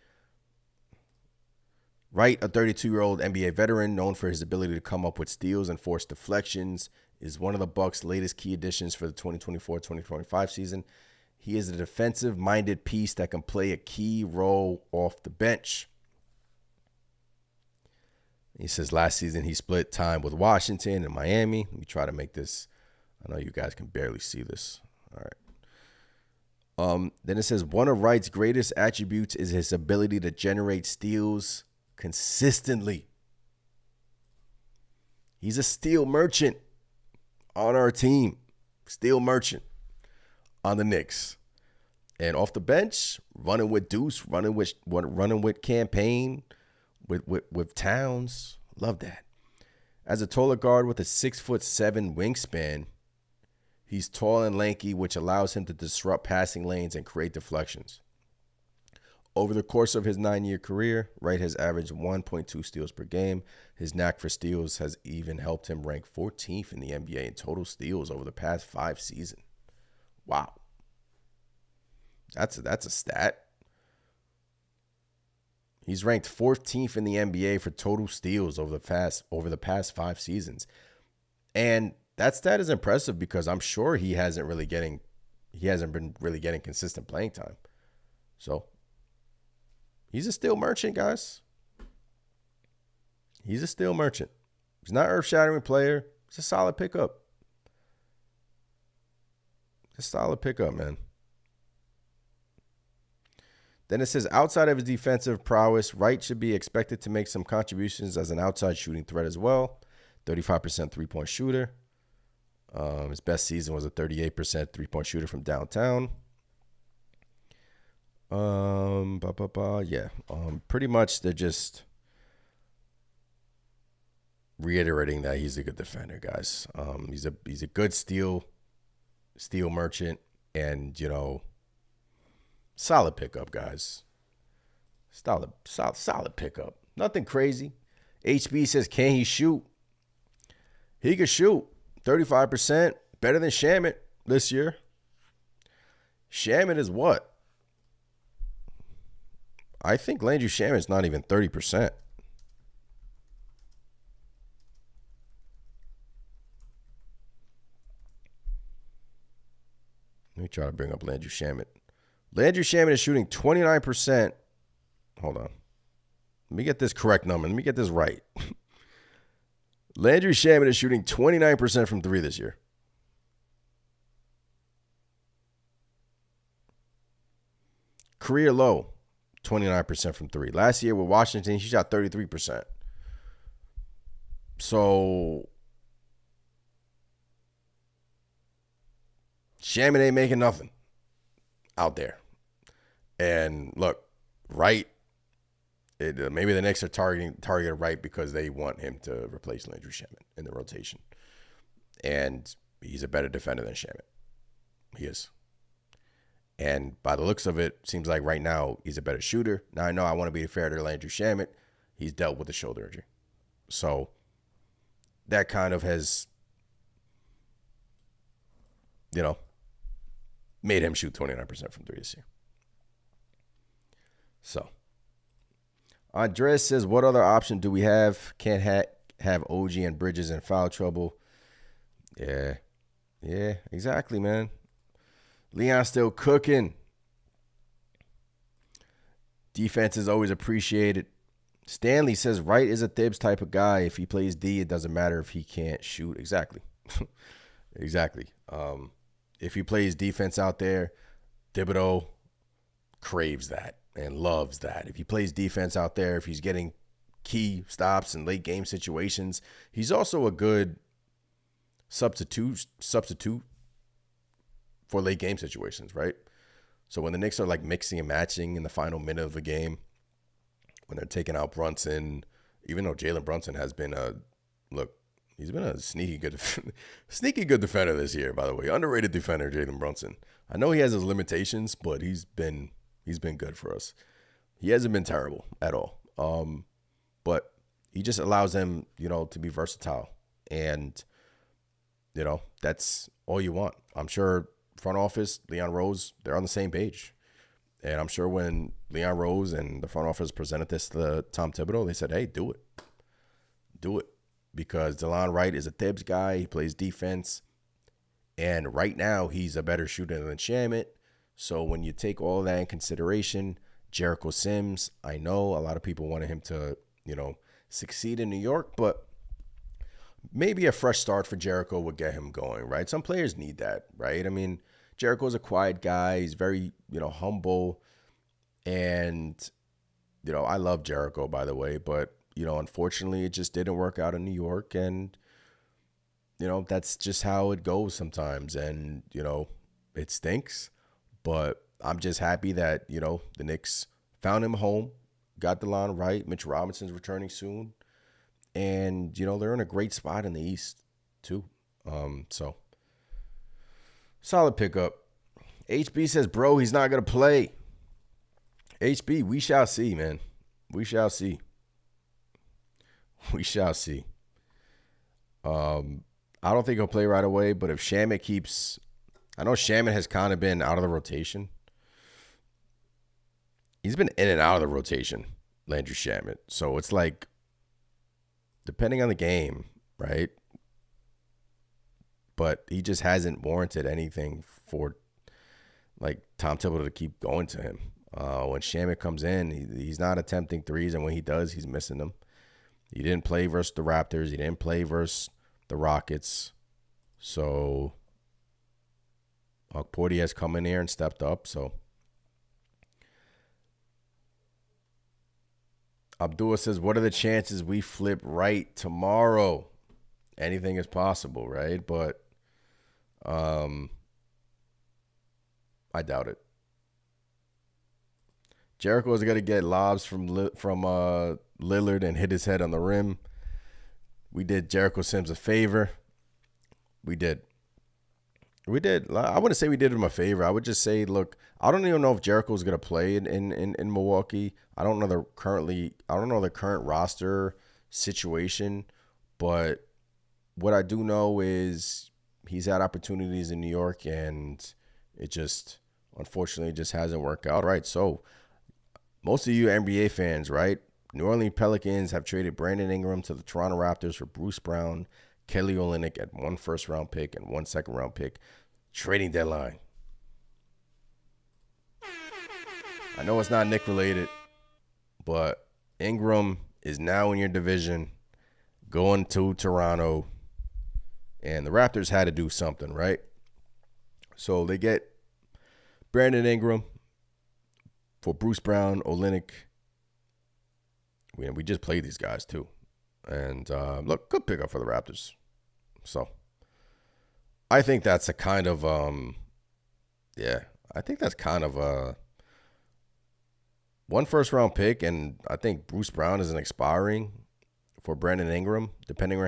Wright, a 32-year-old NBA veteran known for his ability to come up with steals and force deflections, is one of the Bucks' latest key additions for the 2024-2025 season. He is a defensive-minded piece that can play a key role off the bench. He says last season he split time with Washington and Miami. Let me try to make this. I know you guys can barely see this. All right. Then it says one of Wright's greatest attributes is his ability to generate steals consistently. He's a steal merchant on our team. Steal merchant on the Knicks. And off the bench, running with Deuce, running with Campaign, with Towns. Love that. As a taller guard with a 6'7" wingspan, he's tall and lanky, which allows him to disrupt passing lanes and create deflections. Over the course of his 9-year career, Wright has averaged 1.2 steals per game. His knack for steals has even helped him rank 14th in the NBA in total steals over the past 5 seasons. Wow. That's a stat. He's ranked 14th in the NBA for total steals over the past 5 seasons. And that stat is impressive because I'm sure he hasn't been really getting consistent playing time. So he's a steal merchant, guys. He's a steal merchant. He's not an earth-shattering player. He's a solid pickup. It's a solid pickup, man. Then it says, outside of his defensive prowess, Wright should be expected to make some contributions as an outside shooting threat as well. 35% three-point shooter. His best season was a 38% three-point shooter from downtown. Pretty much they're just reiterating that he's a good defender, guys. He's a good steal merchant, and solid pickup, guys. Solid pickup. Nothing crazy. HB says, can he shoot? He could shoot. 35%. Better than Shamet this year. Shamet is what? I think Landry Shamet is not even 30%. Let me try to bring up Landry Shamet. Landry Shamet is shooting 29%. Hold on. Let me get this correct number. Let me get this right. Landry Shamet is shooting 29% from 3 this year. Career low, 29% from 3. Last year with Washington, he shot 33%. So Shamet ain't making nothing out there. And look, Wright, maybe the Knicks are targeting Wright because they want him to replace Landry Shamet in the rotation. And he's a better defender than Shamet. He is. And by the looks of it, seems like right now he's a better shooter. Now I know I want to be fair to Landry Shamet. He's dealt with a shoulder injury. So that kind of has, made him shoot 29% from 3 this year. So Andres says, what other option do we have? Can't have OG and Bridges in foul trouble. Yeah, exactly, man. Leon's still cooking. Defense is always appreciated. Stanley says, Wright is a Thibs type of guy. If he plays D, it doesn't matter if he can't shoot. Exactly. Exactly. If he plays defense out there, Thibodeau craves that and loves that. If he plays defense out there, if he's getting key stops in late game situations, he's also a good substitute for late game situations, right? So when the Knicks are like mixing and matching in the final minute of the game, when they're taking out Brunson, even though Jalen Brunson has been he's been a sneaky good defender this year, by the way. Underrated defender, Jalen Brunson. I know he has his limitations, but he's been good for us. He hasn't been terrible at all. But he just allows them, to be versatile. And, that's all you want. I'm sure front office, Leon Rose, they're on the same page. And I'm sure when Leon Rose and the front office presented this to Tom Thibodeau, they said, hey, do it. Do it. Because Delon Wright is a Thibs guy. He plays defense. And right now, he's a better shooter than Shamet. So when you take all that in consideration, Jericho Sims, I know a lot of people wanted him to, succeed in New York, but maybe a fresh start for Jericho would get him going, right? Some players need that, right? I mean, Jericho's a quiet guy. He's very, humble. And, I love Jericho, by the way, but, unfortunately, it just didn't work out in New York. And, that's just how it goes sometimes. And, it stinks. But I'm just happy that, the Knicks found him home, got Delon Wright. Mitch Robinson's returning soon. And, they're in a great spot in the East, too. So, solid pickup. HB says, bro, he's not going to play. HB, we shall see, man. We shall see. We shall see. I don't think he'll play right away, but if Shamet keeps... I know Shamet has kind of been out of the rotation. He's been in and out of the rotation, Landry Shamet. So it's like, depending on the game, right? But he just hasn't warranted anything for, like, Tom Thibodeau to keep going to him. When Shamet comes in, he's not attempting threes, and when he does, he's missing them. He didn't play versus the Raptors. He didn't play versus the Rockets. So Porty has come in here and stepped up. So Abdullah says, what are the chances we flip Wright tomorrow? Anything is possible, right? But I doubt it. Jericho is going to get lobs from Lillard and hit his head on the rim. We did Jericho Sims a favor. We did. I wouldn't say we did him a favor. I would just say, look, I don't even know if Jericho's going to play in Milwaukee. I don't know the current roster situation, but what I do know is he's had opportunities in New York, and it just unfortunately just hasn't worked out. Right. So most of you NBA fans, right? New Orleans Pelicans have traded Brandon Ingram to the Toronto Raptors for Bruce Brown, Kelly Olynyk at 1 first-round pick and 1 second-round pick. Trading deadline. I know it's not Knick related, but Ingram is now in your division, going to Toronto, and the Raptors had to do something, right? So they get Brandon Ingram for Bruce Brown, Olynyk. We just played these guys too. And look, good pickup for the Raptors. So I think that's a kind of, I think that's kind of a 1 first-round pick, and I think Bruce Brown is an expiring for Brandon Ingram, depending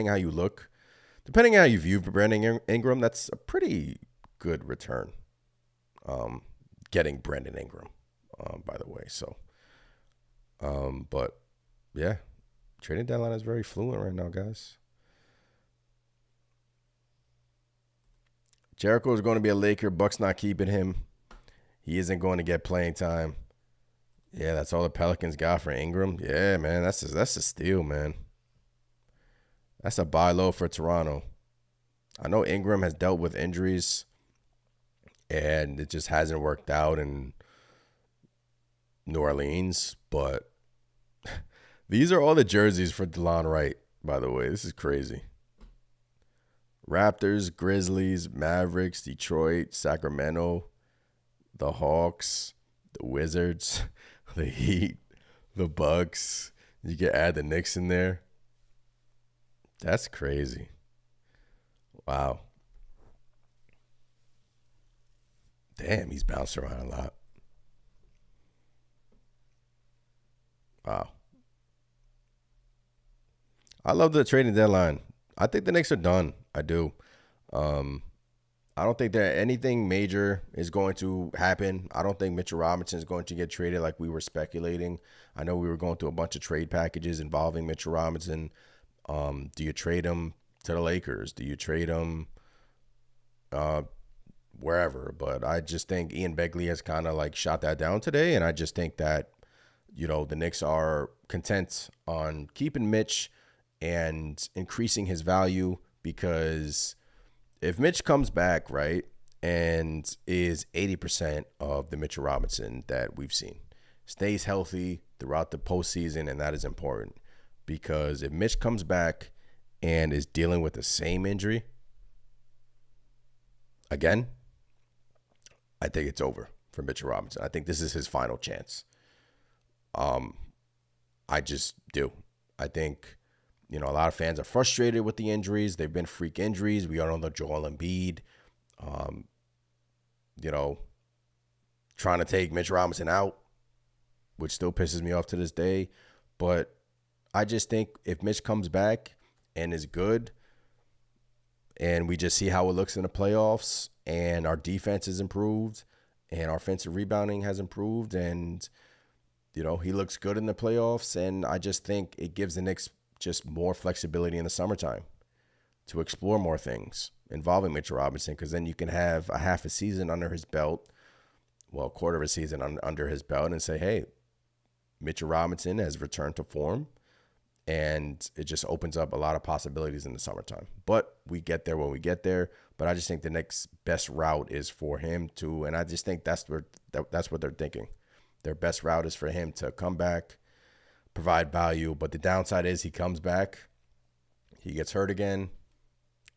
how you look. Depending on how you view Brandon Ingram, that's a pretty good return. Getting Brandon Ingram, by the way. So, but yeah, trading deadline is very fluent right now, guys. Jericho is going to be a Laker. Bucks not keeping him. He isn't going to get playing time. Yeah, that's all the Pelicans got for Ingram. Yeah, man, that's a steal, man. That's a buy low for Toronto. I know Ingram has dealt with injuries, and it just hasn't worked out in New Orleans. But these are all the jerseys for Delon Wright, by the way. This is crazy. Raptors, Grizzlies, Mavericks, Detroit, Sacramento, the Hawks, the Wizards, the Heat, the Bucks. You can add the Knicks in there. That's crazy. Wow. Damn, he's bounced around a lot. Wow. I love the trading deadline. I think the Knicks are done. I do. I don't think that anything major is going to happen. I don't think Mitchell Robinson is going to get traded like we were speculating. I know we were going through a bunch of trade packages involving Mitchell Robinson. Do you trade him to the Lakers? Do you trade him wherever? But I just think Ian Begley has kind of like shot that down today. And I just think that, the Knicks are content on keeping Mitch and increasing his value, because if Mitch comes back, right, and is 80% of the Mitchell Robinson that we've seen, stays healthy throughout the postseason, and that is important, because if Mitch comes back and is dealing with the same injury again, I think it's over for Mitchell Robinson. I think this is his final chance. I just do. I think, a lot of fans are frustrated with the injuries. They've been freak injuries. We all know the Joel Embiid, trying to take Mitch Robinson out, which still pisses me off to this day. But I just think if Mitch comes back and is good, and we just see how it looks in the playoffs, and our defense is improved, and our offensive rebounding has improved, and he looks good in the playoffs, and I just think it gives the Knicks just more flexibility in the summertime to explore more things involving Mitchell Robinson, because then you can have a half a season under his belt, well, a quarter of a season under his belt, and say, hey, Mitchell Robinson has returned to form, and it just opens up a lot of possibilities in the summertime. But we get there when we get there. But I just think the next best route is for him to, and I just think that's what they're thinking. Their best route is for him to come back, provide value. But the downside is he comes back, he gets hurt again,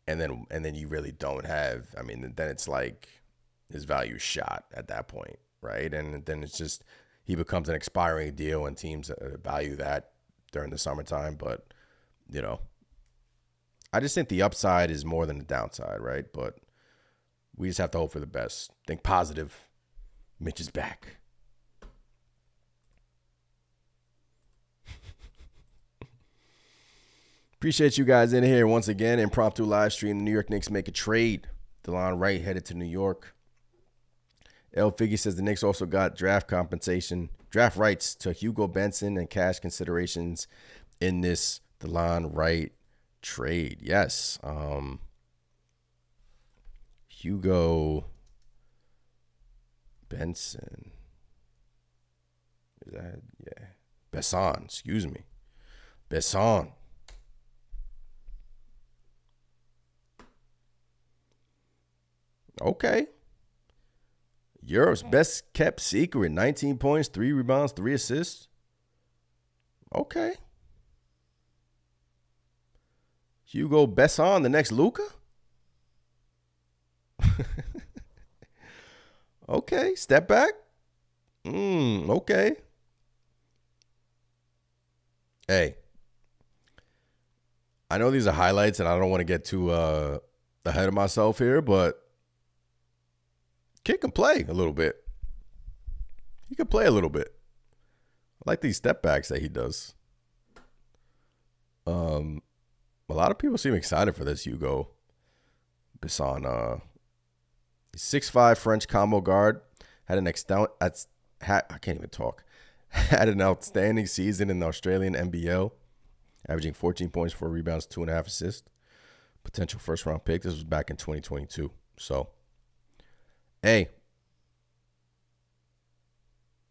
and then you really don't have. I mean, then it's like his value shot at that point, right? And then it's just he becomes an expiring deal, and teams value that during the summertime. But I just think the upside is more than the downside, right? But we just have to hope for the best. Think positive. Mitch is back. Appreciate you guys in here once again. Impromptu live stream. The New York Knicks make a trade. Delon Wright headed to New York. L. Figgy says the Knicks also got draft rights to Hugo Benson and cash considerations in this Delon Wright trade. Yes. Hugo Benson. Is that? Yeah. Besson. Excuse me. Besson. Okay. Europe's best kept secret. 19 points, 3 rebounds, 3 assists. Okay. Hugo Besson, the next Luka? Okay. Step back. Okay. Hey. I know these are highlights, and I don't want to get too ahead of myself here, but kid can play a little bit. He can play a little bit. I like these step backs that he does. A lot of people seem excited for this Hugo Besson. He's 6'5" French combo guard. Had an outstanding season in the Australian NBL, averaging 14 points, 4 rebounds, 2.5 assists. Potential first round pick. This was back in 2022. So, hey,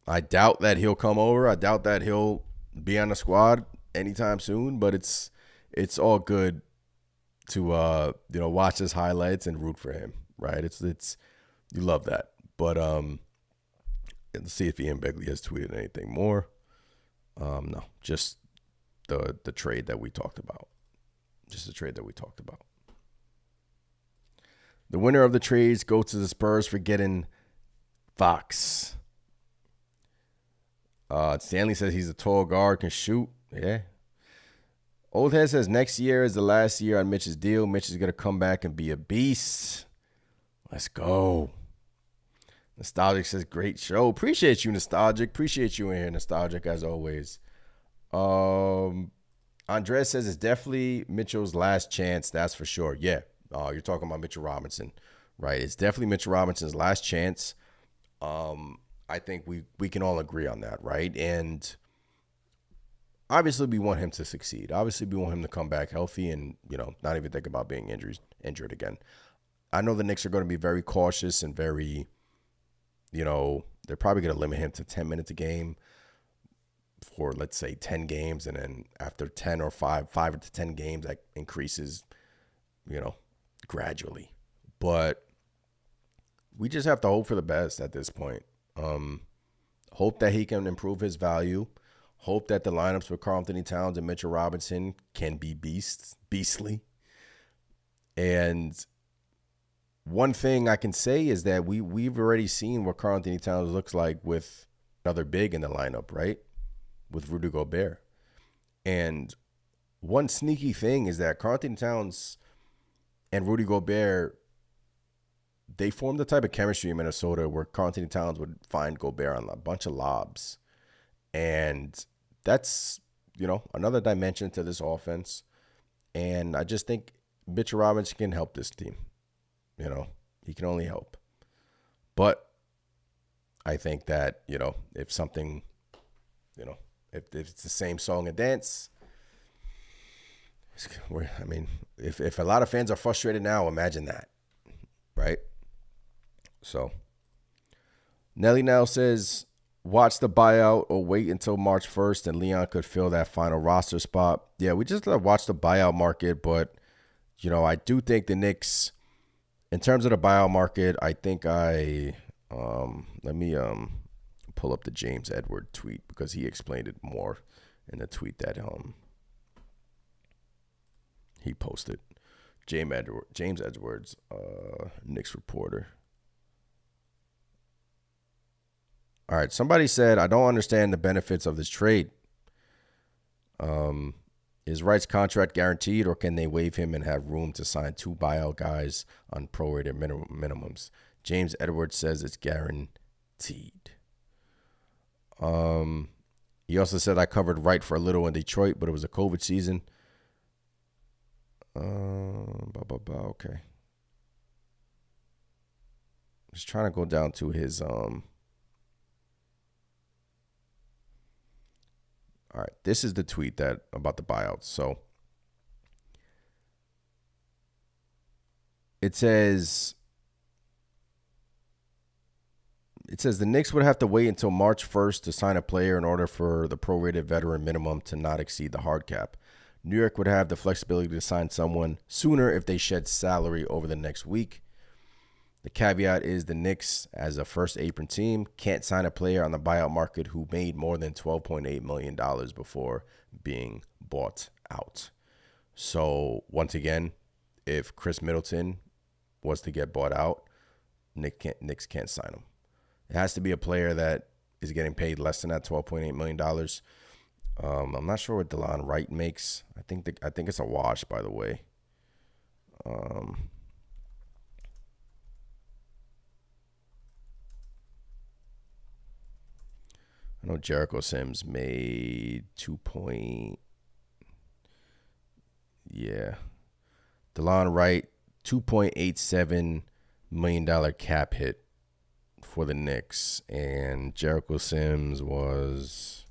I doubt that he'll come over. I doubt that he'll be on the squad anytime soon, but it's all good to watch his highlights and root for him, right? It's you love that. But let's see if Ian Begley has tweeted anything more. No, just the trade that we talked about. Just the trade that we talked about. The winner of the trades goes to the Spurs for getting Fox. Stanley says he's a tall guard, can shoot. Yeah. Oldhead says next year is the last year on Mitch's deal. Mitch is going to come back and be a beast. Let's go. Nostalgic says great show. Appreciate you, Nostalgic. Appreciate you in here, Nostalgic, as always. Andres says it's definitely Mitchell's last chance. That's for sure. Yeah. You're talking about Mitchell Robinson, right? It's definitely Mitchell Robinson's last chance. I think we can all agree on that, right? And obviously we want him to succeed. Obviously we want him to come back healthy and, not even think about being injured again. I know the Knicks are going to be very cautious and very, they're probably going to limit him to 10 minutes a game for, let's say, 10 games. And then after 10 or 5 to 10 games, that increases, gradually. But we just have to hope for the best at this point. Hope that he can improve his value. Hope that the lineups with Karl-Anthony Towns and Mitchell Robinson can be beastly. And one thing I can say is that we've already seen what Karl-Anthony Towns looks like with another big in the lineup, right? With Rudy Gobert. And one sneaky thing is that Karl-Anthony Towns and Rudy Gobert, they formed the type of chemistry in Minnesota where Karl-Anthony Towns would find Gobert on a bunch of lobs. And that's another dimension to this offense. And I just think Mitchell Robinson can help this team. He can only help. But I think that, if something, if it's the same song and dance, if a lot of fans are frustrated now, imagine that, right? So, Nelly Nell says, watch the buyout or wait until March 1st and Leon could fill that final roster spot. Yeah, we just watch the buyout market, but, I do think the Knicks, in terms of the buyout market, I think let me pull up the James Edward tweet because he explained it more in the tweet that he posted. James Edwards, Knicks reporter. All right, somebody said, I don't understand the benefits of this trade. Is Wright's contract guaranteed, or can they waive him and have room to sign 2 buyout guys on prorated minimums? James Edwards says it's guaranteed. He also said, I covered Wright for a little in Detroit, but it was a COVID season. Okay. Just trying to go down to his All right, this is the tweet about the buyouts. So it says the Knicks would have to wait until March 1st to sign a player in order for the prorated veteran minimum to not exceed the hard cap. New York would have the flexibility to sign someone sooner if they shed salary over the next week. The caveat is the Knicks, as a first apron team, can't sign a player on the buyout market who made more than $12.8 million before being bought out. So, once again, if Chris Middleton was to get bought out, Knicks can't sign him. It has to be a player that is getting paid less than that $12.8 million. I'm not sure what Delon Wright makes. I think it's a wash, by the way. I know Jericho Sims made Delon Wright, $2.87 million cap hit for the Knicks. And Jericho Sims was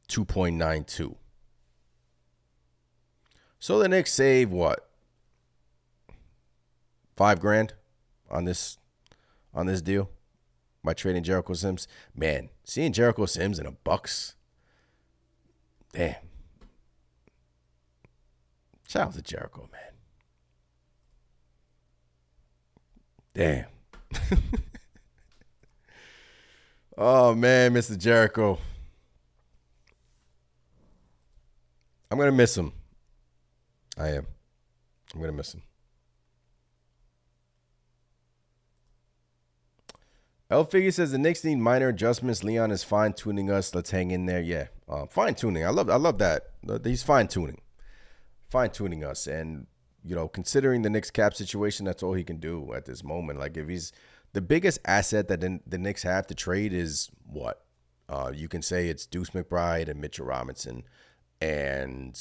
$2.92. So the Knicks save what? $5,000 on this deal by trading Jericho Sims. Man, seeing Jericho Sims in a Bucks, damn. Shout out to Jericho, man. Damn. Oh, man, Mr. Jericho. I'm going to miss him. I am. I'm going to miss him. L Figure says the Knicks need minor adjustments. Leon is fine tuning us. Let's hang in there. Yeah, fine tuning. I love that. He's fine tuning us. And considering the Knicks cap situation, that's all he can do at this moment. Like, if he's the biggest asset that the Knicks have to trade is what? You can say it's Deuce McBride and Mitchell Robinson, and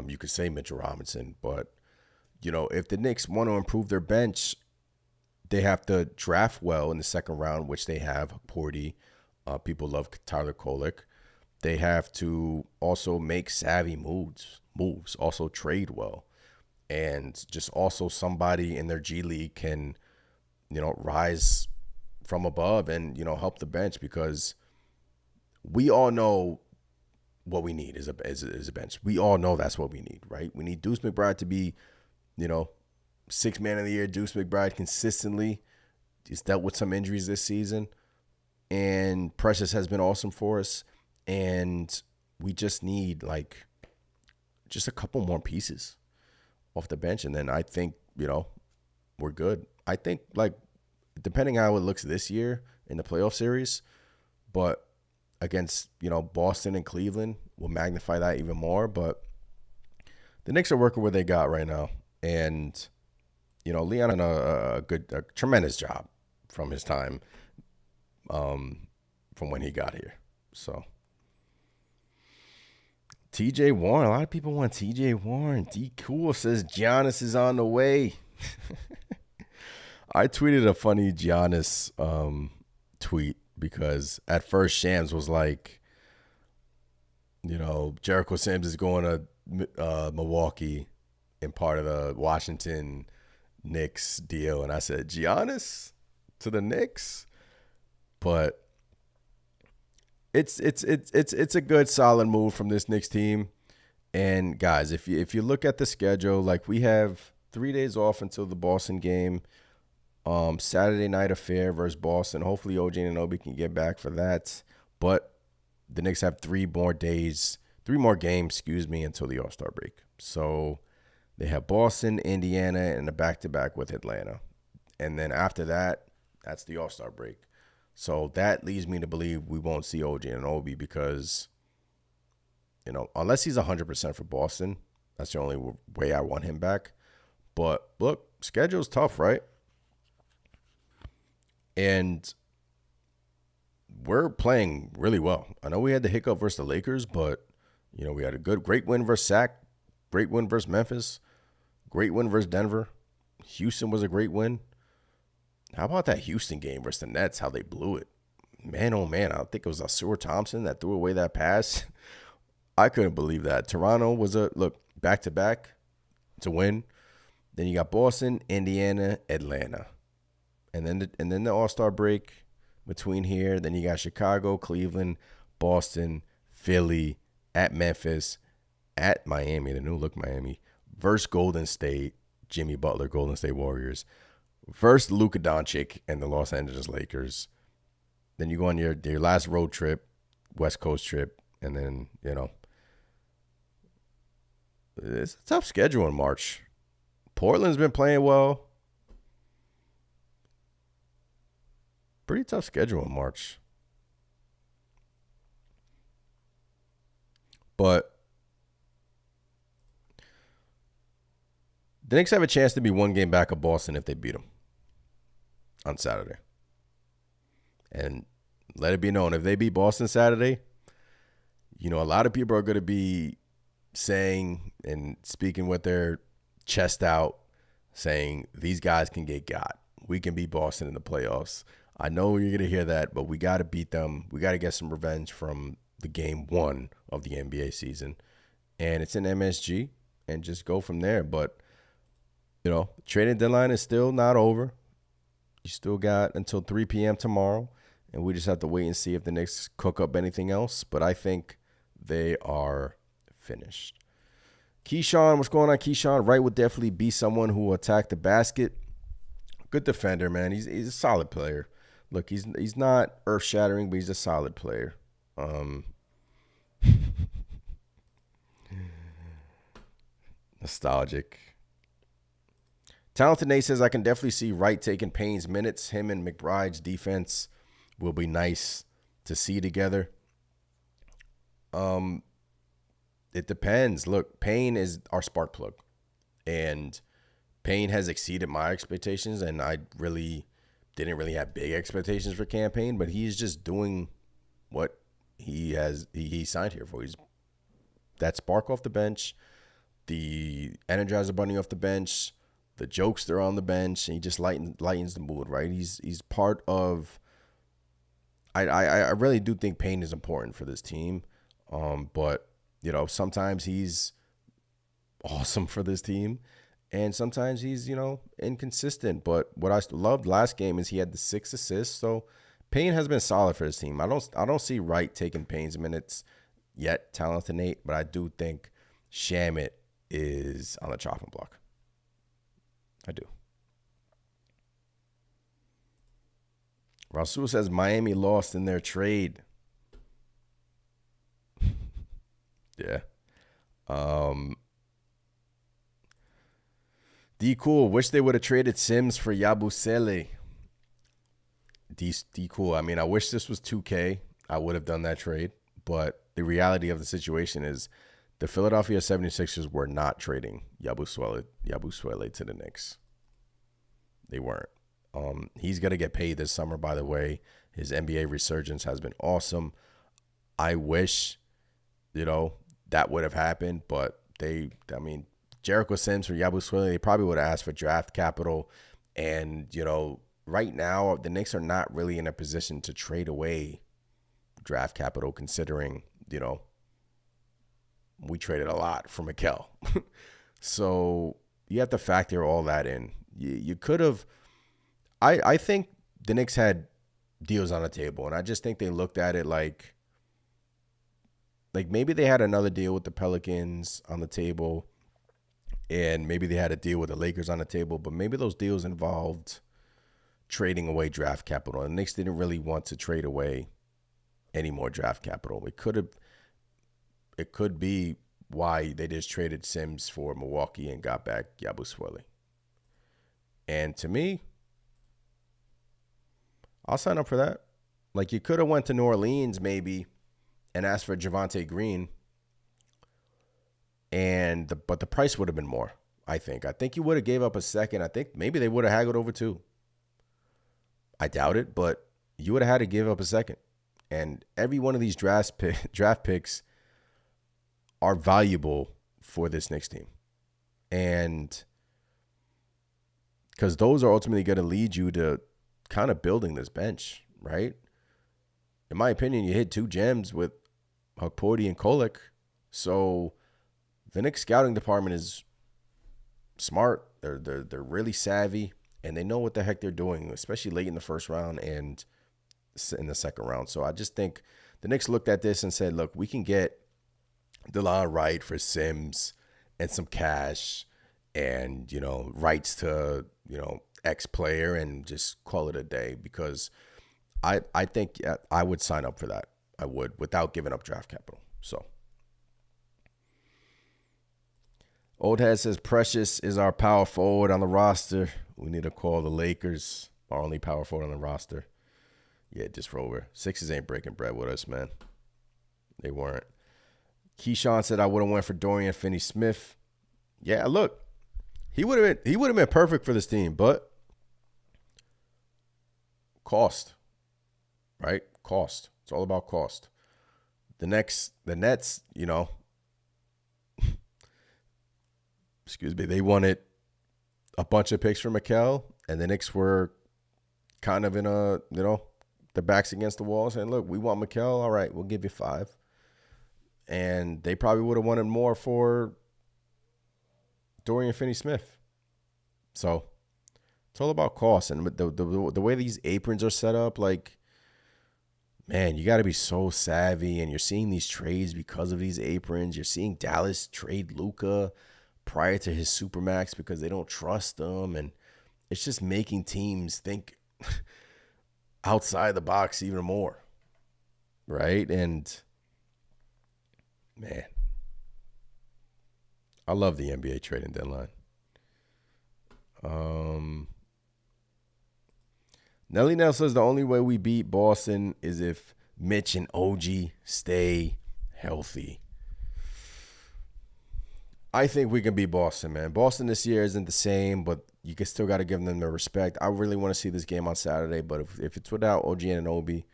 you could say Mitchell Robinson, but if the Knicks want to improve their bench, they have to draft well in the second round, which they have. Porty, people love Tyler Kolek. They have to also make savvy moves, also trade well. And just also somebody in their G League can, rise from above and, help the bench, because we all know what we need is a bench. We all know that's what we need, right? We need Deuce McBride to be, sixth man of the year. Deuce McBride consistently. He's dealt with some injuries this season, and Precious has been awesome for us. And we just need just a couple more pieces off the bench, and then I think we're good. I think depending on how it looks this year in the playoff series, but against Boston and Cleveland will magnify that even more. But the Knicks are working what they got right now, and Leon done a tremendous job from his time, from from when he got here. So TJ Warren, a lot of people want TJ Warren. D Cool says Giannis is on the way. I tweeted a funny Giannis tweet because at first Shams was like, Jericho Sims is going to Milwaukee and part of the Washington Knicks deal, and I said Giannis to the Knicks, but it's a good solid move from this Knicks team. And guys, if you look at the schedule, like we have 3 days off until the Boston game. Saturday night affair versus Boston. Hopefully OG Anunoby can get back for that. But the Knicks have 3 more games, until the All-Star break. So they have Boston, Indiana, and a back-to-back with Atlanta. And then after that, that's the All-Star break. So that leads me to believe we won't see OG Anunoby because, unless he's 100% for Boston, that's the only way I want him back. But look, schedule's tough, right? And we're playing really well. I know we had the hiccup versus the Lakers, but, we had a great win versus Sac, great win versus Memphis, great win versus Denver. Houston was a great win. How about that Houston game versus the Nets, how they blew it? Man, oh, man, I think it was Asur Thompson that threw away that pass. I couldn't believe that. Toronto was back-to-back to win. Then you got Boston, Indiana, Atlanta. And then the All-Star break between here. Then you got Chicago, Cleveland, Boston, Philly, at Memphis, at Miami, the new look Miami, versus Golden State, Jimmy Butler, Golden State Warriors, versus Luka Doncic and the Los Angeles Lakers. Then you go on your last road trip, West Coast trip, and then, it's a tough schedule in March. Portland's been playing well. Pretty tough schedule in March. But the Knicks have a chance to be 1 game back of Boston if they beat them on Saturday. And let it be known, if they beat Boston Saturday, a lot of people are going to be saying and speaking with their chest out, saying these guys can get got. We can beat Boston in the playoffs. I know you're going to hear that, but we got to beat them. We got to get some revenge from the game 1 of the NBA season. And it's in MSG, and just go from there. But, trading deadline is still not over. You still got until 3 p.m. tomorrow, and we just have to wait and see if the Knicks cook up anything else. But I think they are finished. Keyshawn, what's going on, Keyshawn? Wright would definitely be someone who will attack the basket. Good defender, man. He's a solid player. Look, he's not earth-shattering, but he's a solid player. Nostalgic. Talented Nate says, I can definitely see Wright taking Payne's minutes. Him and McBride's defense will be nice to see together. It depends. Look, Payne is our spark plug. And Payne has exceeded my expectations, and I didn't really have big expectations for campaign, but he's just doing what he signed here for. He's that spark off the bench, the Energizer Bunny off the bench, the jokester on the bench, and he just lightens the mood, right? He's part of. I really do think Payne is important for this team, but sometimes he's awesome for this team. And sometimes he's, inconsistent. But what I loved last game is he had the 6 assists. So Payne has been solid for his team. I don't see Wright taking Payne's minutes yet, Talented Nate. But I do think Shamet is on the chopping block. I do. Rasul says Miami lost in their trade. Yeah. D Cool, wish they would have traded Sims for Yabusele. D Cool, I mean, I wish this was 2K. I would have done that trade. But the reality of the situation is the Philadelphia 76ers were not trading Yabusele to the Knicks. They weren't. He's going to get paid this summer, by the way. His NBA resurgence has been awesome. I wish, that would have happened, but Jericho Sims for Yabusele, they probably would have asked for draft capital. And, right now, the Knicks are not really in a position to trade away draft capital, considering, we traded a lot for Mikal. So you have to factor all that in. You could have, I think the Knicks had deals on the table, and I just think they looked at it like maybe they had another deal with the Pelicans on the table, and maybe they had a deal with the Lakers on the table, but maybe those deals involved trading away draft capital, and the Knicks didn't really want to trade away any more draft capital. It could be why they just traded Sims for Milwaukee and got back Yabusele. And to me, I'll sign up for that. Like, you could have went to New Orleans maybe and asked for Javonte Green, but the price would have been more, I think. I think you would have gave up a second. I think maybe they would have haggled over two. I doubt it, but you would have had to give up a second. And every one of these draft picks are valuable for this Knicks team. And because those are ultimately going to lead you to kind of building this bench, right? In my opinion, you hit two gems with Hukporti and Kolek. So the Knicks scouting department is smart. They're really savvy, and they know what the heck they're doing, especially late in the first round and in the second round. So I just think the Knicks looked at this and said, look, we can get Delon Wright for Sims and some cash and, rights to, X player and just call it a day, because I think I would sign up for that. I would, without giving up draft capital. So Old Head says Precious is our power forward on the roster. We need to call the Lakers our only power forward on the roster. Yeah, just Rover. Sixers ain't breaking bread with us, man. They weren't. Keyshawn said I would have went for Dorian Finney-Smith. Yeah, look, he would have been perfect for this team, but cost, right? Cost. It's all about cost. The Nets, excuse me, they wanted a bunch of picks for Mikal, and the Knicks were kind of in their backs against the wall saying, look, we want Mikal. All right, we'll give you 5. And they probably would have wanted more for Dorian Finney-Smith. So it's all about cost. And the way these aprons are set up, like, man, you got to be so savvy. And you're seeing these trades because of these aprons. You're seeing Dallas trade Luka prior to his Supermax because they don't trust him. And it's just making teams think outside the box even more, right? And man, I love the NBA trading deadline. Nelly Nell says the only way we beat Boston is if Mitch and OG stay healthy. I think we can beat Boston, man. Boston this year isn't the same, but you can still got to give them the respect. I really want to see this game on Saturday, but if it's without OG and Anunoby,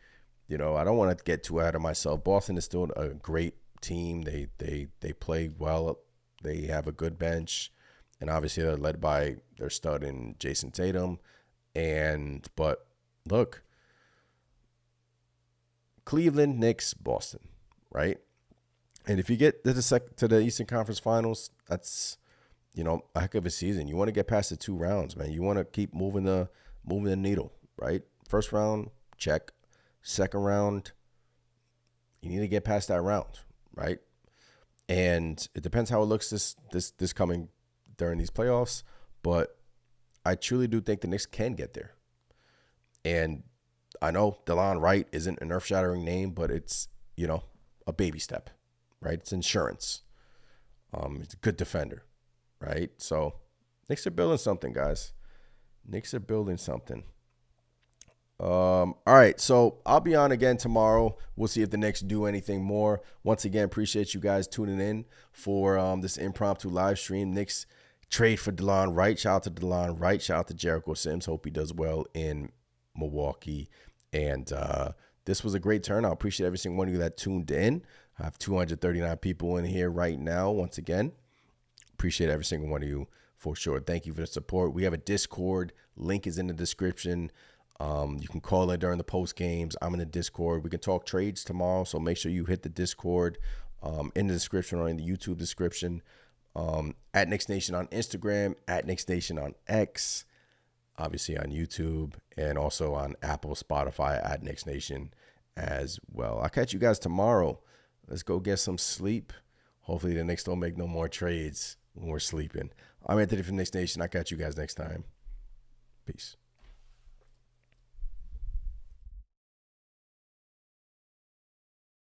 I don't want to get too ahead of myself. Boston is still a great team. They play well. They have a good bench, and obviously they're led by their stud in Jason Tatum. But look, Cleveland, Knicks, Boston, right? And if you get to the Eastern Conference Finals, that's a heck of a season. You want to get past the 2 rounds, man. You want to keep moving the needle, right? First round, check. Second round, you need to get past that round, right? And it depends how it looks this coming during these playoffs, but I truly do think the Knicks can get there. And I know Delon Wright isn't an earth-shattering name, but it's, a baby step, right? It's insurance. He's a good defender, right? So Knicks are building something, guys. Knicks are building something. All right, so I'll be on again tomorrow. We'll see if the Knicks do anything more. Once again, appreciate you guys tuning in for this impromptu live stream. Knicks trade for Delon Wright. Shout out to Delon Wright. Shout out to Jericho Sims. Hope he does well in Milwaukee. And this was a great turnout. Appreciate every single one of you that tuned in. I have 239 people in here right now. Once again, appreciate every single one of you for sure. Thank you for the support. We have a Discord. Link is in the description. You can call in during the post games. I'm in the Discord. We can talk trades tomorrow, so make sure you hit the Discord in the description or in the YouTube description. At Knicks Nation on Instagram, at Knicks Nation on X, obviously on YouTube, and also on Apple, Spotify, at Knicks Nation as well. I'll catch you guys tomorrow. Let's go get some sleep. Hopefully the Knicks don't make no more trades when we're sleeping. I'm Anthony from Knicks Nation. I'll catch you guys next time. Peace.